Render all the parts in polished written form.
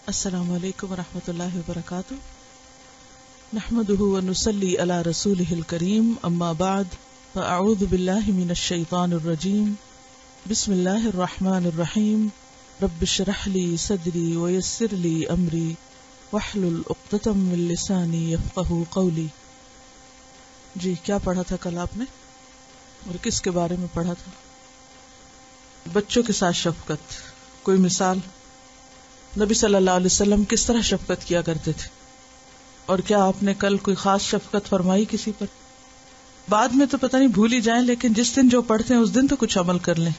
السلام علیکم ورحمۃ اللہ وبرکاتہ. نحمده ونصلی علی رسولہ الکریم اما بعد فاعوذ باللہ من الشیطان الرجیم. بسم اللہ الرحمن الرحیم. رب اشرح لی صدری ویسر لی امری واحلل عقدۃ من لسانی یفقہوا قولی. جی کیا پڑھا تھا کل آپ نے اور کس کے بارے میں پڑھا تھا؟ بچوں کے ساتھ شفقت. کوئی مثال؟ نبی صلی اللہ علیہ وسلم کس طرح شفقت کیا کرتے تھے؟ اور کیا آپ نے کل کوئی خاص شفقت فرمائی کسی پر؟ بعد میں تو پتہ نہیں بھول ہی جائیں، لیکن جس دن جو پڑھتے ہیں اس دن تو کچھ عمل کر لیں.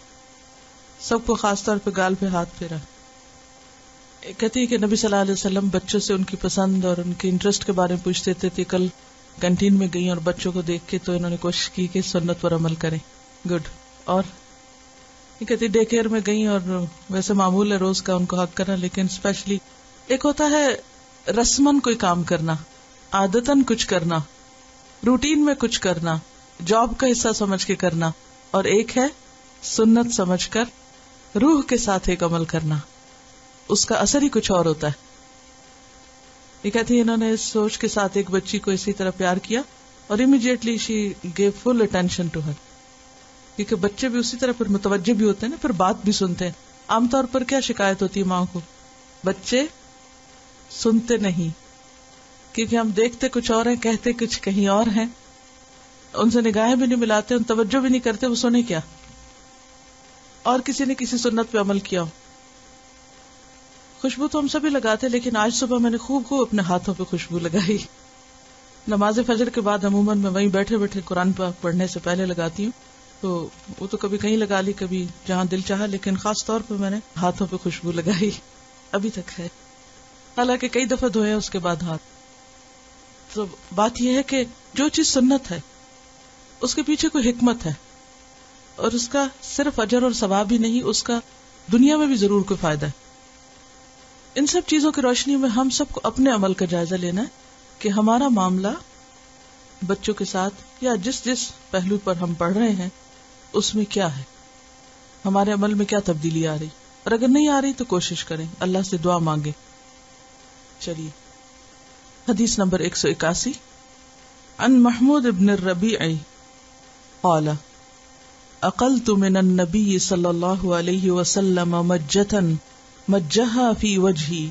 سب کو خاص طور پہ گال پہ ہاتھ پھیرا. کہتی ہے کہ نبی صلی اللہ علیہ وسلم بچوں سے ان کی پسند اور ان کے انٹرسٹ کے بارے میں پوچھتے تھے. کل کینٹین میں گئی اور بچوں کو دیکھ کے تو انہوں نے کوشش کی کہ سنت پر عمل کریں. گڈ. اور کہتی ڈے کیئر میں گئی اور ویسے معمول ہے روز کا ان کو حق کرنا، لیکن اسپیشلی ایک ہوتا ہے رسمن کوئی کام کرنا، عادتن کچھ کرنا، روٹین میں کچھ کرنا، جاب کا حصہ سمجھ کے کرنا، اور ایک ہے سنت سمجھ کر روح کے ساتھ ایک عمل کرنا. اس کا اثر ہی کچھ اور ہوتا ہے. یہ کہتی ہے انہوں نے اس سوچ کے ساتھ ایک بچی کو اسی طرح پیار کیا اور immediately she gave full attention to her. کیونکہ بچے بھی اسی طرح پھر متوجہ بھی ہوتے ہیں نا، پھر بات بھی سنتے ہیں. عام طور پر کیا شکایت ہوتی ہے ماں کو؟ بچے سنتے نہیں، کیونکہ ہم دیکھتے کچھ اور ہیں، کہتے کچھ کہیں اور ہیں، ان سے نگاہیں بھی نہیں ملاتے، ان توجہ بھی نہیں کرتے، وہ سنے کیا؟ اور کسی نے کسی سنت پہ عمل کیا ہو. خوشبو تو ہم سبھی لگاتے، لیکن آج صبح میں نے خوب اپنے ہاتھوں پہ خوشبو لگائی. نماز فجر کے بعد عموماً میں وہیں بیٹھے بیٹھے قرآن پاک پڑھنے سے پہلے لگاتی ہوں، تو وہ تو کبھی کہیں لگا لی، کبھی جہاں دل چاہا، لیکن خاص طور پہ میں نے ہاتھوں پہ خوشبو لگائی. ابھی تک ہے، حالانکہ کئی دفعہ دھوئے اس کے بعد ہاتھ. تو بات یہ ہے کہ جو چیز سنت ہے اس کے پیچھے کوئی حکمت ہے، اور اس کا صرف اجر اور ثواب ہی نہیں، اس کا دنیا میں بھی ضرور کوئی فائدہ ہے. ان سب چیزوں کی روشنی میں ہم سب کو اپنے عمل کا جائزہ لینا ہے کہ ہمارا معاملہ بچوں کے ساتھ یا جس پہلو پر ہم پڑھ رہے ہیں اس میں کیا ہے، ہمارے عمل میں کیا تبدیلی آ رہی، اور اگر نہیں آ رہی تو کوشش کریں، اللہ سے دعا مانگیں. چلیے حدیث نمبر 181. عن محمود بن الربیع قال اقلت من النبی صلی اللہ علیہ وسلم مجتا مجہا فی وجہی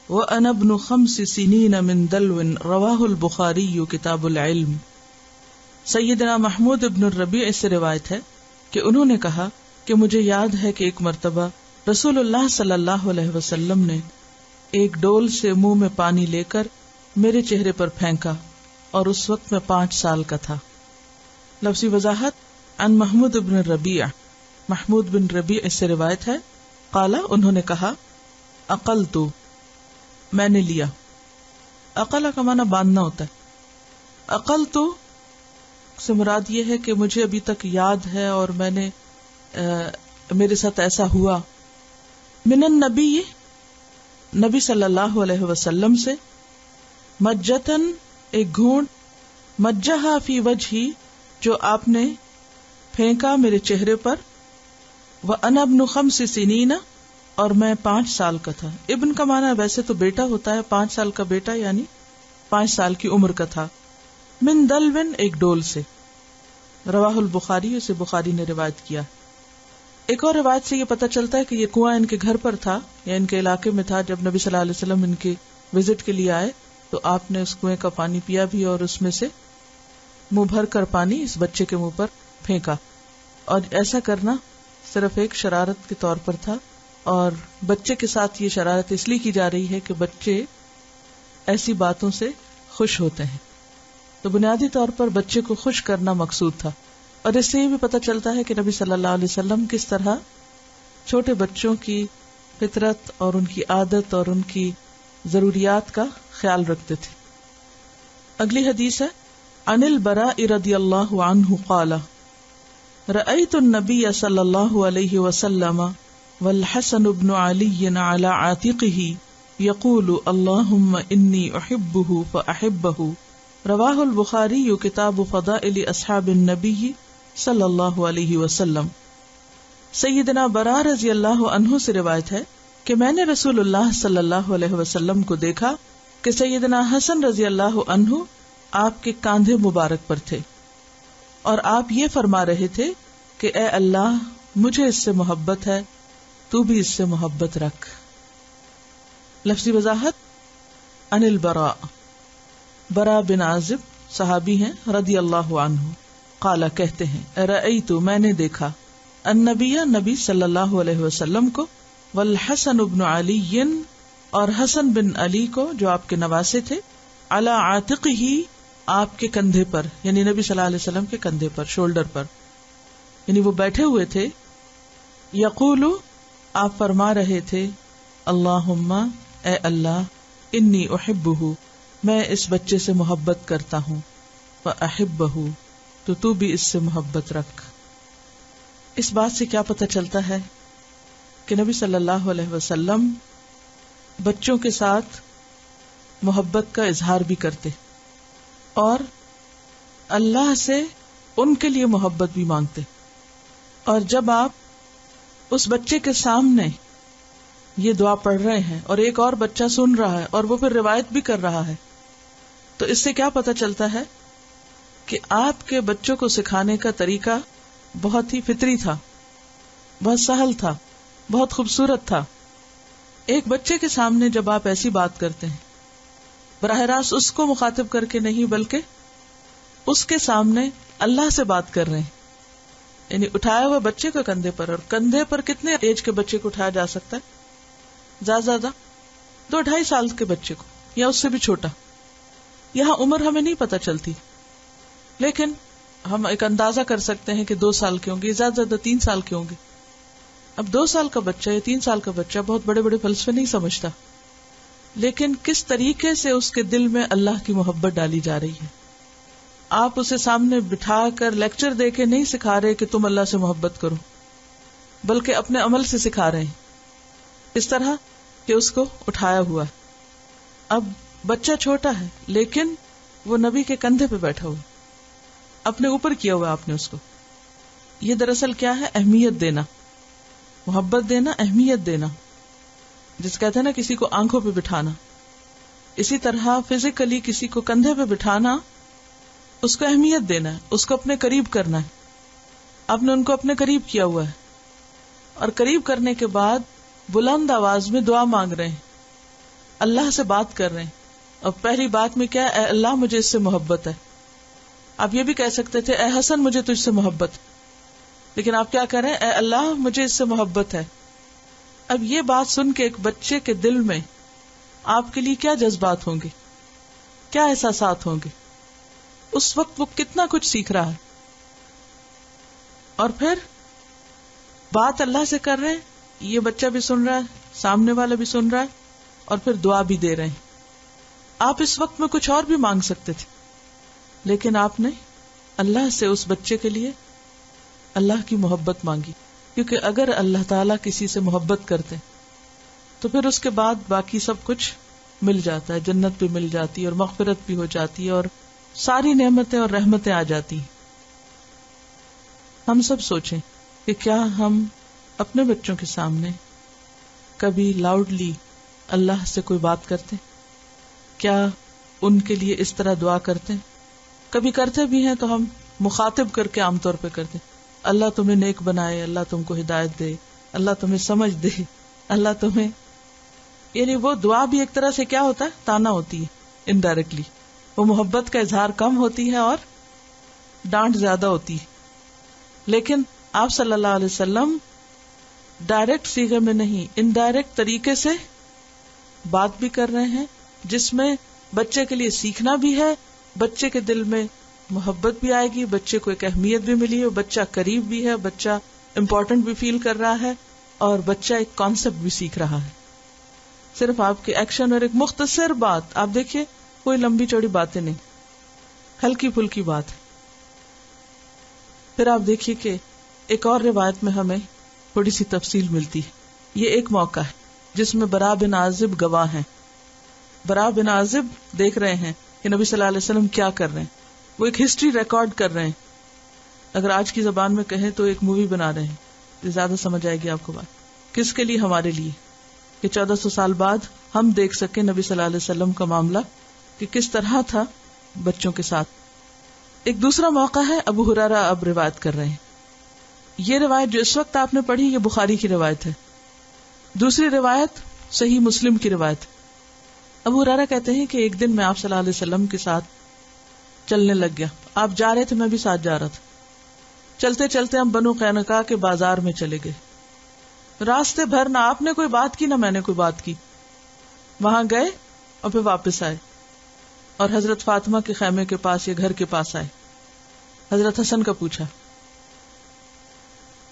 وَأَنَا ابْنُ 5 سنین من دلو رواہ البخاری کتاب العلم. سیدنا محمود ابن الربیع سے روایت ہے کہ انہوں نے کہا کہ مجھے یاد ہے کہ ایک مرتبہ رسول اللہ صلی اللہ علیہ وسلم نے ایک ڈول سے منہ میں پانی لے کر میرے چہرے پر پھینکا، اور اس وقت میں 5 سال کا تھا. لفظی وضاحت عن محمود ابن الربیع. محمود بن ربیع سے روایت ہے قالا انہوں نے کہا اقلت میں نے لیا. عقل کا معنی باندھنا ہوتا ہے. عقل تو سے مراد یہ ہے کہ مجھے ابھی تک یاد ہے اور میں نے میرے ساتھ ایسا ہوا. من النبی نبی صلی اللہ علیہ وسلم سے، مجتن ایک گھونٹ، مجہا فی وجہی جو آپ نے پھینکا میرے چہرے پر، وَأَنَا ابْنُ 5 سنین اور میں 5 سال کا تھا. ابن کا معنی ویسے تو بیٹا ہوتا ہے، 5 سال کا بیٹا یعنی 5 سال کی عمر کا تھا. من دلون ایک ڈول سے. رواہ البخاری، اسے بخاری نے روایت کیا. ایک اور روایت سے یہ پتہ چلتا ہے کہ یہ کنواں ان کے گھر پر تھا یا ان کے علاقے میں تھا. جب نبی صلی اللہ علیہ وسلم ان کے وزٹ کے لیے آئے تو آپ نے اس کنویں کا پانی پیا بھی اور اس میں سے منہ بھر کر پانی اس بچے کے منہ پر پھینکا. اور ایسا کرنا صرف ایک شرارت کے طور پر تھا، اور بچے کے ساتھ یہ شرارت اس لیے کی جا رہی ہے کہ بچے ایسی باتوں سے خوش ہوتے ہیں، تو بنیادی طور پر بچے کو خوش کرنا مقصود تھا. اور اس سے یہ بھی پتہ چلتا ہے کہ نبی صلی اللہ علیہ وسلم کس طرح چھوٹے بچوں کی فطرت اور ان کی عادت اور ان کی ضروریات کا خیال رکھتے تھے. اگلی حدیث ہے عن البراء رضی اللہ عنہ قال رأيت النبي صلی اللہ علیہ وسلم والحسن بن علی على عاتقه يقول اللهم انی احبه فاحبه. رواہ البخاری کتاب فضائل اصحاب النبی صلی اللہ علیہ وسلم. سیدنا برا رضی اللہ عنہ سے روایت ہے کہ میں نے رسول اللہ صلی اللہ علیہ وسلم کو دیکھا کہ سیدنا حسن رضی اللہ عنہ آپ کے کاندھے مبارک پر تھے اور آپ یہ فرما رہے تھے کہ اے اللہ مجھے اس سے محبت ہے، تو بھی اس سے محبت رکھ۔ لفظی وضاحت، عن البراء، برا بن عازب صحابی ہیں رضی اللہ عنہ، قال کہتے ہیں رأیت میں نے دیکھا النبی نبی صلی اللہ علیہ وسلم کو، والحسن بن علی اور حسن بن علی کو جو آپ کے نواسے تھے، علی عاتقہ آپ کے کندھے پر، یعنی نبی صلی اللہ علیہ وسلم کے کندھے پر، شولڈر پر، یعنی وہ بیٹھے ہوئے تھے۔ یقول آپ فرما رہے تھے اللہم اے اللہ انی احبہ میں اس بچے سے محبت کرتا ہوں، فاحبہ تو بھی اس سے محبت رکھ۔ اس بات سے کیا پتہ چلتا ہے کہ نبی صلی اللہ علیہ وسلم بچوں کے ساتھ محبت کا اظہار بھی کرتے اور اللہ سے ان کے لیے محبت بھی مانگتے، اور جب آپ اس بچے کے سامنے یہ دعا پڑھ رہے ہیں اور ایک اور بچہ سن رہا ہے اور وہ پھر روایت بھی کر رہا ہے، تو اس سے کیا پتہ چلتا ہے کہ آپ کے بچوں کو سکھانے کا طریقہ بہت ہی فطری تھا، بہت سہل تھا، بہت خوبصورت تھا۔ ایک بچے کے سامنے جب آپ ایسی بات کرتے ہیں، براہ راست اس کو مخاطب کر کے نہیں بلکہ اس کے سامنے اللہ سے بات کر رہے ہیں، یعنی اٹھایا ہوا بچے کو کندھے پر، اور کندھے پر کتنے ایج کے بچے کو اٹھایا جا سکتا ہے؟ زیادہ 2-2.5 سال کے بچے کو یا اس سے بھی چھوٹا۔ یہاں عمر ہمیں نہیں پتہ چلتی، لیکن ہم ایک اندازہ کر سکتے ہیں کہ 2 سال کے ہوں گے، زیادہ 3 سال کے ہوں گے۔ اب 2 سال کا بچہ یا 3 سال کا بچہ بہت بڑے بڑے فلسفے نہیں سمجھتا، لیکن کس طریقے سے اس کے دل میں اللہ کی محبت ڈالی جا رہی ہے۔ آپ اسے سامنے بٹھا کر لیکچر دے کے نہیں سکھا رہے کہ تم اللہ سے محبت کرو، بلکہ اپنے عمل سے سکھا رہے ہیں، اس طرح کہ اس کو اٹھایا ہوا ہے۔ اب بچہ چھوٹا ہے لیکن وہ نبی کے کندھے پہ بیٹھا ہوا، اپنے اوپر کیا ہوا آپ نے اس کو۔ یہ دراصل کیا ہے؟ اہمیت دینا، محبت دینا، اہمیت دینا، جس کہتے ہیں نا کسی کو آنکھوں پہ بٹھانا۔ اسی طرح فزیکلی کسی کو کندھے پہ بٹھانا، اس کو اہمیت دینا ہے، اس کو اپنے قریب کرنا ہے۔ آپ نے ان کو اپنے قریب کیا ہوا ہے، اور قریب کرنے کے بعد بلند آواز میں دعا مانگ رہے ہیں، اللہ سے بات کر رہے ہیں، اور پہلی بات میں کیا؟ اے اللہ مجھے اس سے محبت ہے۔ آپ یہ بھی کہہ سکتے تھے اے حسن مجھے تجھ سے محبت، لیکن آپ کیا کہہ رہے ہیں؟ اے اللہ مجھے اس سے محبت ہے۔ اب یہ بات سن کے ایک بچے کے دل میں آپ کے لیے کیا جذبات ہوں گے، کیا احساسات ہوں گے؟ اس وقت وہ کتنا کچھ سیکھ رہا ہے، اور پھر بات اللہ سے کر رہے ہیں، یہ بچہ بھی سن رہا ہے، سامنے والا بھی سن رہا ہے، اور پھر دعا بھی دے رہے ہیں۔ آپ اس وقت میں کچھ اور بھی مانگ سکتے تھے، لیکن آپ نے اللہ سے اس بچے کے لیے اللہ کی محبت مانگی، کیونکہ اگر اللہ تعالیٰ کسی سے محبت کرتے تو پھر اس کے بعد باقی سب کچھ مل جاتا ہے، جنت بھی مل جاتی ہے اور مغفرت بھی ہو جاتی ہے اور ساری نعمتیں اور رحمتیں آ جاتی ہیں۔ ہم سب سوچیں کہ کیا ہم اپنے بچوں کے سامنے کبھی لاؤڈلی اللہ سے کوئی بات کرتے؟ کیا ان کے لیے اس طرح دعا کرتے؟ کبھی کرتے بھی ہیں تو ہم مخاطب کر کے عام طور پہ کرتے، اللہ تمہیں نیک بنائے، اللہ تم کو ہدایت دے، اللہ تمہیں سمجھ دے، اللہ تمہیں، یعنی وہ دعا بھی ایک طرح سے کیا ہوتا ہے؟ تانا ہوتی ہے، انڈائریکٹلی وہ محبت کا اظہار کم ہوتی ہے اور ڈانٹ زیادہ ہوتی ہے۔ لیکن آپ صلی اللہ علیہ وسلم ڈائریکٹ صیغے میں نہیں، انڈائریکٹ طریقے سے بات بھی کر رہے ہیں، جس میں بچے کے لیے سیکھنا بھی ہے، بچے کے دل میں محبت بھی آئے گی، بچے کو ایک اہمیت بھی ملی ہے، بچہ قریب بھی ہے، بچہ امپورٹنٹ بھی فیل کر رہا ہے، اور بچہ ایک کانسیپٹ بھی سیکھ رہا ہے۔ صرف آپ کے ایکشن اور ایک مختصر بات، آپ دیکھیے کوئی لمبی چوڑی باتیں نہیں، ہلکی پھلکی بات ہے۔ پھر آپ دیکھیے کہ ایک اور روایت میں ہمیں تھوڑی سی تفصیل ملتی ہے۔ یہ ایک موقع ہے جس میں برا بن عازب گواہ ہیں۔ برا بن عازب دیکھ رہے ہیں کہ نبی صلی اللہ علیہ وسلم کیا کر رہے ہیں، وہ ایک ہسٹری ریکارڈ کر رہے ہیں، اگر آج کی زبان میں کہیں تو ایک مووی بنا رہے ہیں، زیادہ سمجھ آئے گی آپ کو بات۔ کس کے لیے؟ ہمارے لیے۔ کہ 1400 سال بعد ہم دیکھ سکیں نبی صلی اللہ علیہ وسلم کا معاملہ کہ کس طرح تھا بچوں کے ساتھ. ایک دوسرا موقع ہے، ابو ہریرہ اب روایت کر رہے ہیں. یہ روایت جو اس وقت آپ نے پڑھی یہ بخاری کی روایت ہے. دوسری روایت صحیح مسلم کی روایت. ابو ہریرہ کہتے ہیں کہ ایک دن میں آپ صلی اللہ علیہ وسلم کے ساتھ چلنے لگ گیا. آپ جا رہے تھے، میں بھی ساتھ جا رہا تھا. چلتے چلتے ہم بنو قینقاع کے بازار میں چلے گئے. راستے بھر نہ آپ نے کوئی بات کی نہ میں نے کوئی بات کی. وہاں گئے اور پھر واپس آئے اور حضرت فاطمہ کے خیمے کے پاس یا گھر کے پاس آئے. حضرت حسن کا پوچھا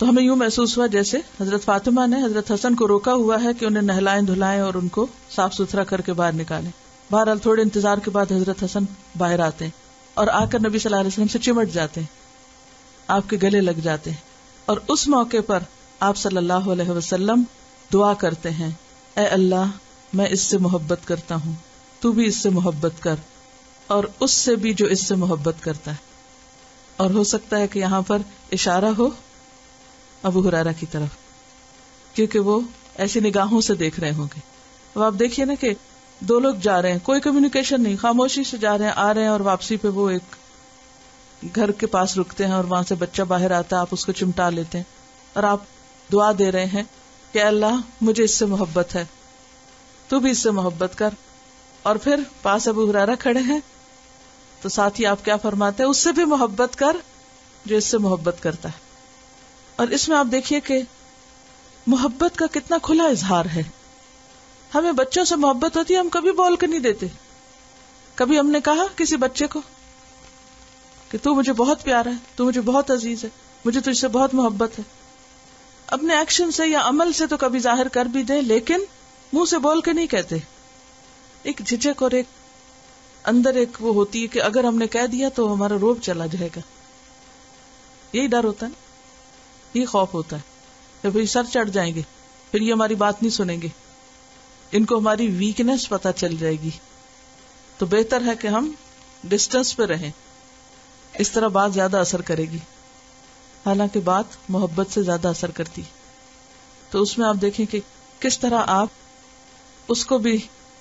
تو ہمیں یوں محسوس ہوا جیسے حضرت فاطمہ نے حضرت حسن کو روکا ہوا ہے کہ انہیں نہلائیں دھلائیں اور ان کو صاف ستھرا کر کے باہر نکالیں. بہرحال تھوڑے انتظار کے بعد حضرت حسن باہر آتے ہیں اور آ کر نبی صلی اللہ علیہ وسلم سے چمٹ جاتے ہیں، آپ کے گلے لگ جاتے ہیں. اور اس موقع پر آپ صلی اللہ علیہ وسلم دعا کرتے ہیں، اے اللہ میں اس سے محبت کرتا ہوں، تو بھی اس سے محبت کر، اور اس سے بھی جو اس سے محبت کرتا ہے. اور ہو سکتا ہے کہ یہاں پر اشارہ ہو ابو ہریرہ کی طرف، کیونکہ وہ ایسی نگاہوں سے دیکھ رہے ہوں گے. اب آپ دیکھیے نا کہ دو لوگ جا رہے ہیں، کوئی کمیونیکیشن نہیں، خاموشی سے جا رہے ہیں، آ رہے ہیں، اور واپسی پہ وہ ایک گھر کے پاس رکتے ہیں اور وہاں سے بچہ باہر آتا ہے، آپ اس کو چمٹا لیتے ہیں اور آپ دعا دے رہے ہیں کہ اللہ مجھے اس سے محبت ہے، تو بھی اس سے محبت کر. اور پھر پاس ابو ہریرہ کھڑے ہیں تو ساتھ ہی آپ کیا فرماتے ہیں، اس سے بھی محبت کر جو اس سے محبت کرتا ہے. اور اس میں آپ دیکھیے کہ محبت کا کتنا کھلا اظہار ہے. ہمیں بچوں سے محبت ہوتی ہے، ہم کبھی بول کے نہیں دیتے. کبھی ہم نے کہا کسی بچے کو کہ تو مجھے بہت پیارا ہے، تو مجھے بہت عزیز ہے، مجھے تجھ سے بہت محبت ہے. اپنے ایکشن سے یا عمل سے تو کبھی ظاہر کر بھی دیں، لیکن منہ سے بول کے نہیں کہتے. ایک جھجک اور ایک اندر ایک وہ ہوتی ہے کہ اگر ہم نے کہہ دیا تو ہمارا روب چلا جائے گا. یہی ڈر ہوتا ہے نا، یہ خوف ہوتا ہے کہ پھر سر چڑھ جائیں گے، پھر یہ ہماری بات نہیں سنیں گے، ان کو ہماری ویکنیس پتہ چل جائے گی. تو بہتر ہے کہ ہم ڈسٹینس پہ رہیں، اس طرح بات زیادہ اثر کرے گی. حالانکہ بات محبت سے زیادہ اثر کرتی. تو اس میں آپ دیکھیں کہ کس طرح آپ اس کو بھی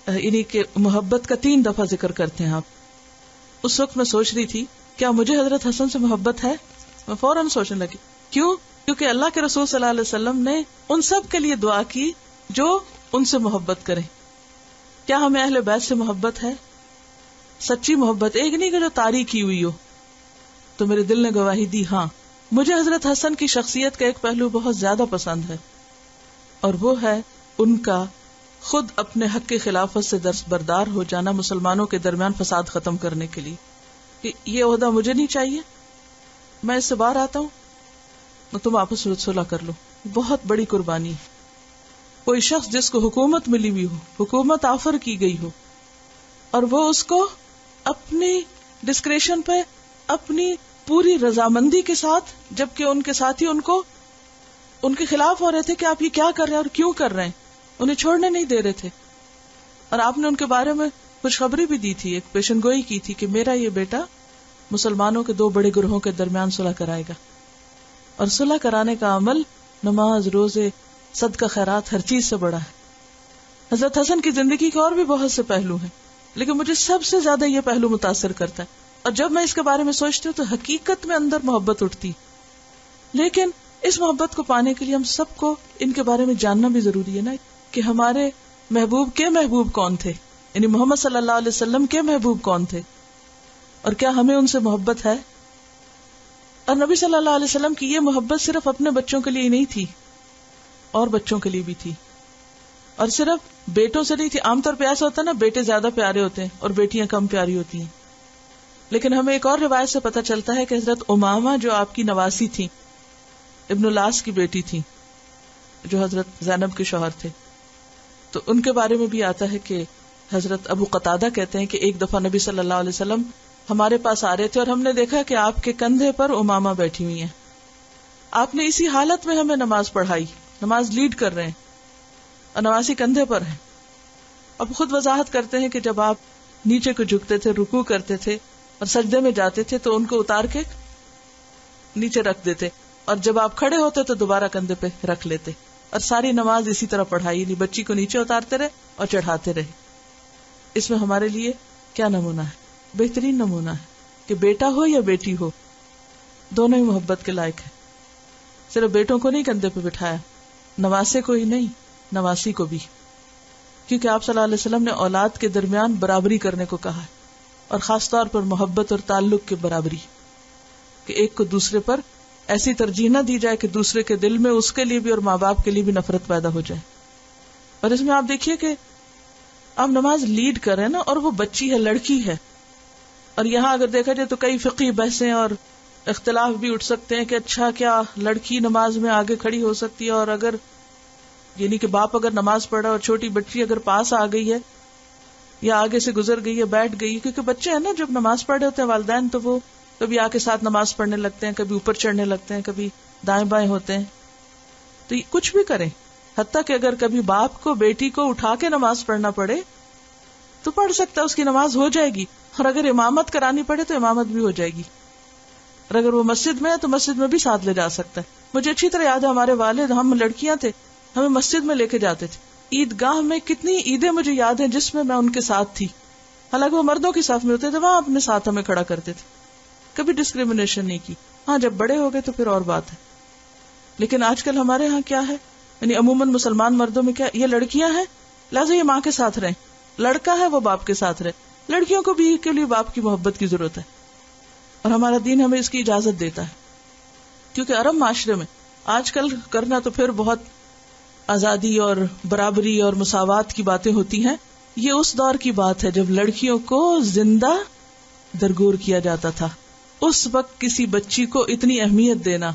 یعنی کہ محبت کا 3 دفعہ ذکر کرتے ہیں. آپ اس وقت میں سوچ رہی تھی کیا مجھے حضرت حسن سے محبت ہے، میں فوراً سوچنے لگی. کیوں؟ کیونکہ اللہ کے رسول صلی اللہ علیہ وسلم نے ان سب کے لیے دعا کی جو ان سے محبت کریں. کیا ہمیں اہل بیت سے محبت ہے؟ سچی محبت، ایک نہیں کہ جو طاری کی ہوئی ہو. تو میرے دل نے گواہی دی، ہاں مجھے حضرت حسن کی شخصیت کا ایک پہلو بہت زیادہ پسند ہے، اور وہ ہے ان کا خود اپنے حق کی خلافت سے دستبردار ہو جانا مسلمانوں کے درمیان فساد ختم کرنے کے لیے. کہ یہ عہدہ مجھے نہیں چاہیے، میں اس سے باہر آتا ہوں، تم آپس میں صلح کر لو. بہت بڑی قربانی. کوئی شخص جس کو حکومت ملی ہوئی ہو، حکومت آفر کی گئی ہو، اور وہ اس کو اپنی ڈسکریشن پہ اپنی پوری رضامندی کے ساتھ، جبکہ ان کے ساتھی ان کو ان کے خلاف ہو رہے تھے کہ آپ یہ کیا کر رہے ہیں اور کیوں کر رہے ہیں، انہیں چھوڑنے نہیں دے رہے تھے. اور آپ نے ان کے بارے میں خوشخبری بھی دی تھی، ایک پیشن گوئی کی تھی کہ میرا یہ بیٹا مسلمانوں کے 2 بڑے گروہوں کے درمیان صلح کرائے گا. اور صلح کرانے کا عمل نماز، روزے، صدقہ خیرات ہر چیز سے بڑا ہے. حضرت حسن کی زندگی کے اور بھی بہت سے پہلو ہیں، لیکن مجھے سب سے زیادہ یہ پہلو متاثر کرتا ہے. اور جب میں اس کے بارے میں سوچتی ہوں تو حقیقت میں اندر محبت اٹھتی. لیکن اس محبت کو پانے کے لیے ہم سب کو ان کے بارے میں جاننا بھی ضروری ہے نا، کہ ہمارے محبوب کے محبوب کون تھے، یعنی محمد صلی اللہ علیہ وسلم کے محبوب کون تھے، اور کیا ہمیں ان سے محبت ہے. اور نبی صلی اللہ علیہ وسلم کی یہ محبت صرف اپنے بچوں کے لیے ہی نہیں تھی، اور بچوں کے لیے بھی تھی. اور صرف بیٹوں سے نہیں تھی. عام طور پہ ایسا ہوتا ہے نا، بیٹے زیادہ پیارے ہوتے ہیں اور بیٹیاں کم پیاری ہوتی ہیں. لیکن ہمیں ایک اور روایت سے پتہ چلتا ہے کہ حضرت امامہ جو آپ کی نواسی تھی، ابن الاس کی بیٹی تھی، جو حضرت زینب کے شوہر تھے، تو ان کے بارے میں بھی آتا ہے کہ حضرت ابو قتادہ کہتے ہیں کہ ایک دفعہ نبی صلی اللہ علیہ وسلم ہمارے پاس آ رہے تھے اور ہم نے دیکھا کہ آپ کے کندھے پر امامہ بیٹھی ہوئی ہیں. آپ نے اسی حالت میں ہمیں نماز پڑھائی، نماز لیڈ کر رہے ہیں اور نوازی کندھے پر ہے. اب خود وضاحت کرتے ہیں کہ جب آپ نیچے کو جھکتے تھے، رکوع کرتے تھے اور سجدے میں جاتے تھے تو ان کو اتار کے نیچے رکھ دیتے، اور جب آپ کھڑے ہوتے تو دوبارہ کندھے پہ رکھ لیتے. اور ساری نماز اسی طرح پڑھائی، نہیں بچی کو نیچے اتارتے رہے اور چڑھاتے رہے. اس میں ہمارے لیے کیا نمونہ ہے؟ بہترین نمونہ ہے کہ بیٹا ہو یا بیٹی ہو دونوں ہی محبت کے لائق ہیں. صرف بیٹوں کو نہیں کندھے پہ بٹھایا، نواسے کو ہی نہیں نواسی کو بھی، کیونکہ آپ صلی اللہ علیہ وسلم نے اولاد کے درمیان برابری کرنے کو کہا ہے، اور خاص طور پر محبت اور تعلق کے برابری، کہ ایک کو دوسرے پر ایسی ترجیح نہ دی جائے کہ دوسرے کے دل میں اس کے لیے بھی اور ماں باپ کے لیے بھی نفرت پیدا ہو جائے. اور اس میں آپ دیکھیے کہ آپ نماز لیڈ کر رہے ہیں نا، اور وہ بچی ہے، لڑکی ہے. اور یہاں اگر دیکھا جائے تو کئی فقہی بحثیں اور اختلاف بھی اٹھ سکتے ہیں کہ اچھا کیا لڑکی نماز میں آگے کھڑی ہو سکتی ہے، اور اگر یعنی کہ باپ اگر نماز پڑھا اور چھوٹی بچی اگر پاس آ گئی ہے یا آگے سے گزر گئی ہے، بیٹھ گئی، کیونکہ بچے ہیں نا جب نماز پڑھ رہے ہوتے ہیں والدین تو وہ کبھی آ کے ساتھ نماز پڑھنے لگتے ہیں، کبھی اوپر چڑھنے لگتے ہیں، کبھی دائیں بائیں ہوتے ہیں، تو یہ کچھ بھی کریں. حتیٰ کہ اگر کبھی باپ کو بیٹی کو اٹھا کے نماز پڑھنا پڑے تو پڑھ سکتا ہے، اس کی نماز ہو جائے گی. اور اگر امامت کرانی پڑے تو امامت بھی ہو جائے گی. اور اگر وہ مسجد میں ہے تو مسجد میں بھی ساتھ لے جا سکتا ہے. مجھے اچھی طرح یاد ہے ہمارے والد، ہم لڑکیاں تھے، ہمیں مسجد میں لے کے جاتے تھے. عیدگاہ میں کتنی عیدیں مجھے یاد ہیں جس میں ان کے ساتھ تھی، حالانکہ وہ مردوں کے صف میں ہوتے تھے، وہاں اپنے ساتھ ہمیں کھڑا کرتے تھے، کبھی ڈسکریمنیشن نہیں کی. ہاں جب بڑے ہو گئے تو پھر اور بات ہے. لیکن آج کل ہمارے ہاں کیا ہے، یعنی عموماً مسلمان مردوں میں کیا، یہ لڑکیاں ہیں لہٰذا یہ ماں کے ساتھ رہیں، لڑکا ہے وہ باپ کے ساتھ رہے. لڑکیوں کو بھی کے لیے باپ کی محبت کی ضرورت ہے، اور ہمارا دین ہمیں اس کی اجازت دیتا ہے. کیونکہ عرب معاشرے میں آج کل کرنا تو پھر بہت آزادی اور برابری اور مساوات کی باتیں ہوتی ہیں. یہ اس دور کی بات ہے جب لڑکیوں کو زندہ درگور کیا جاتا تھا. اس وقت کسی بچی کو اتنی اہمیت دینا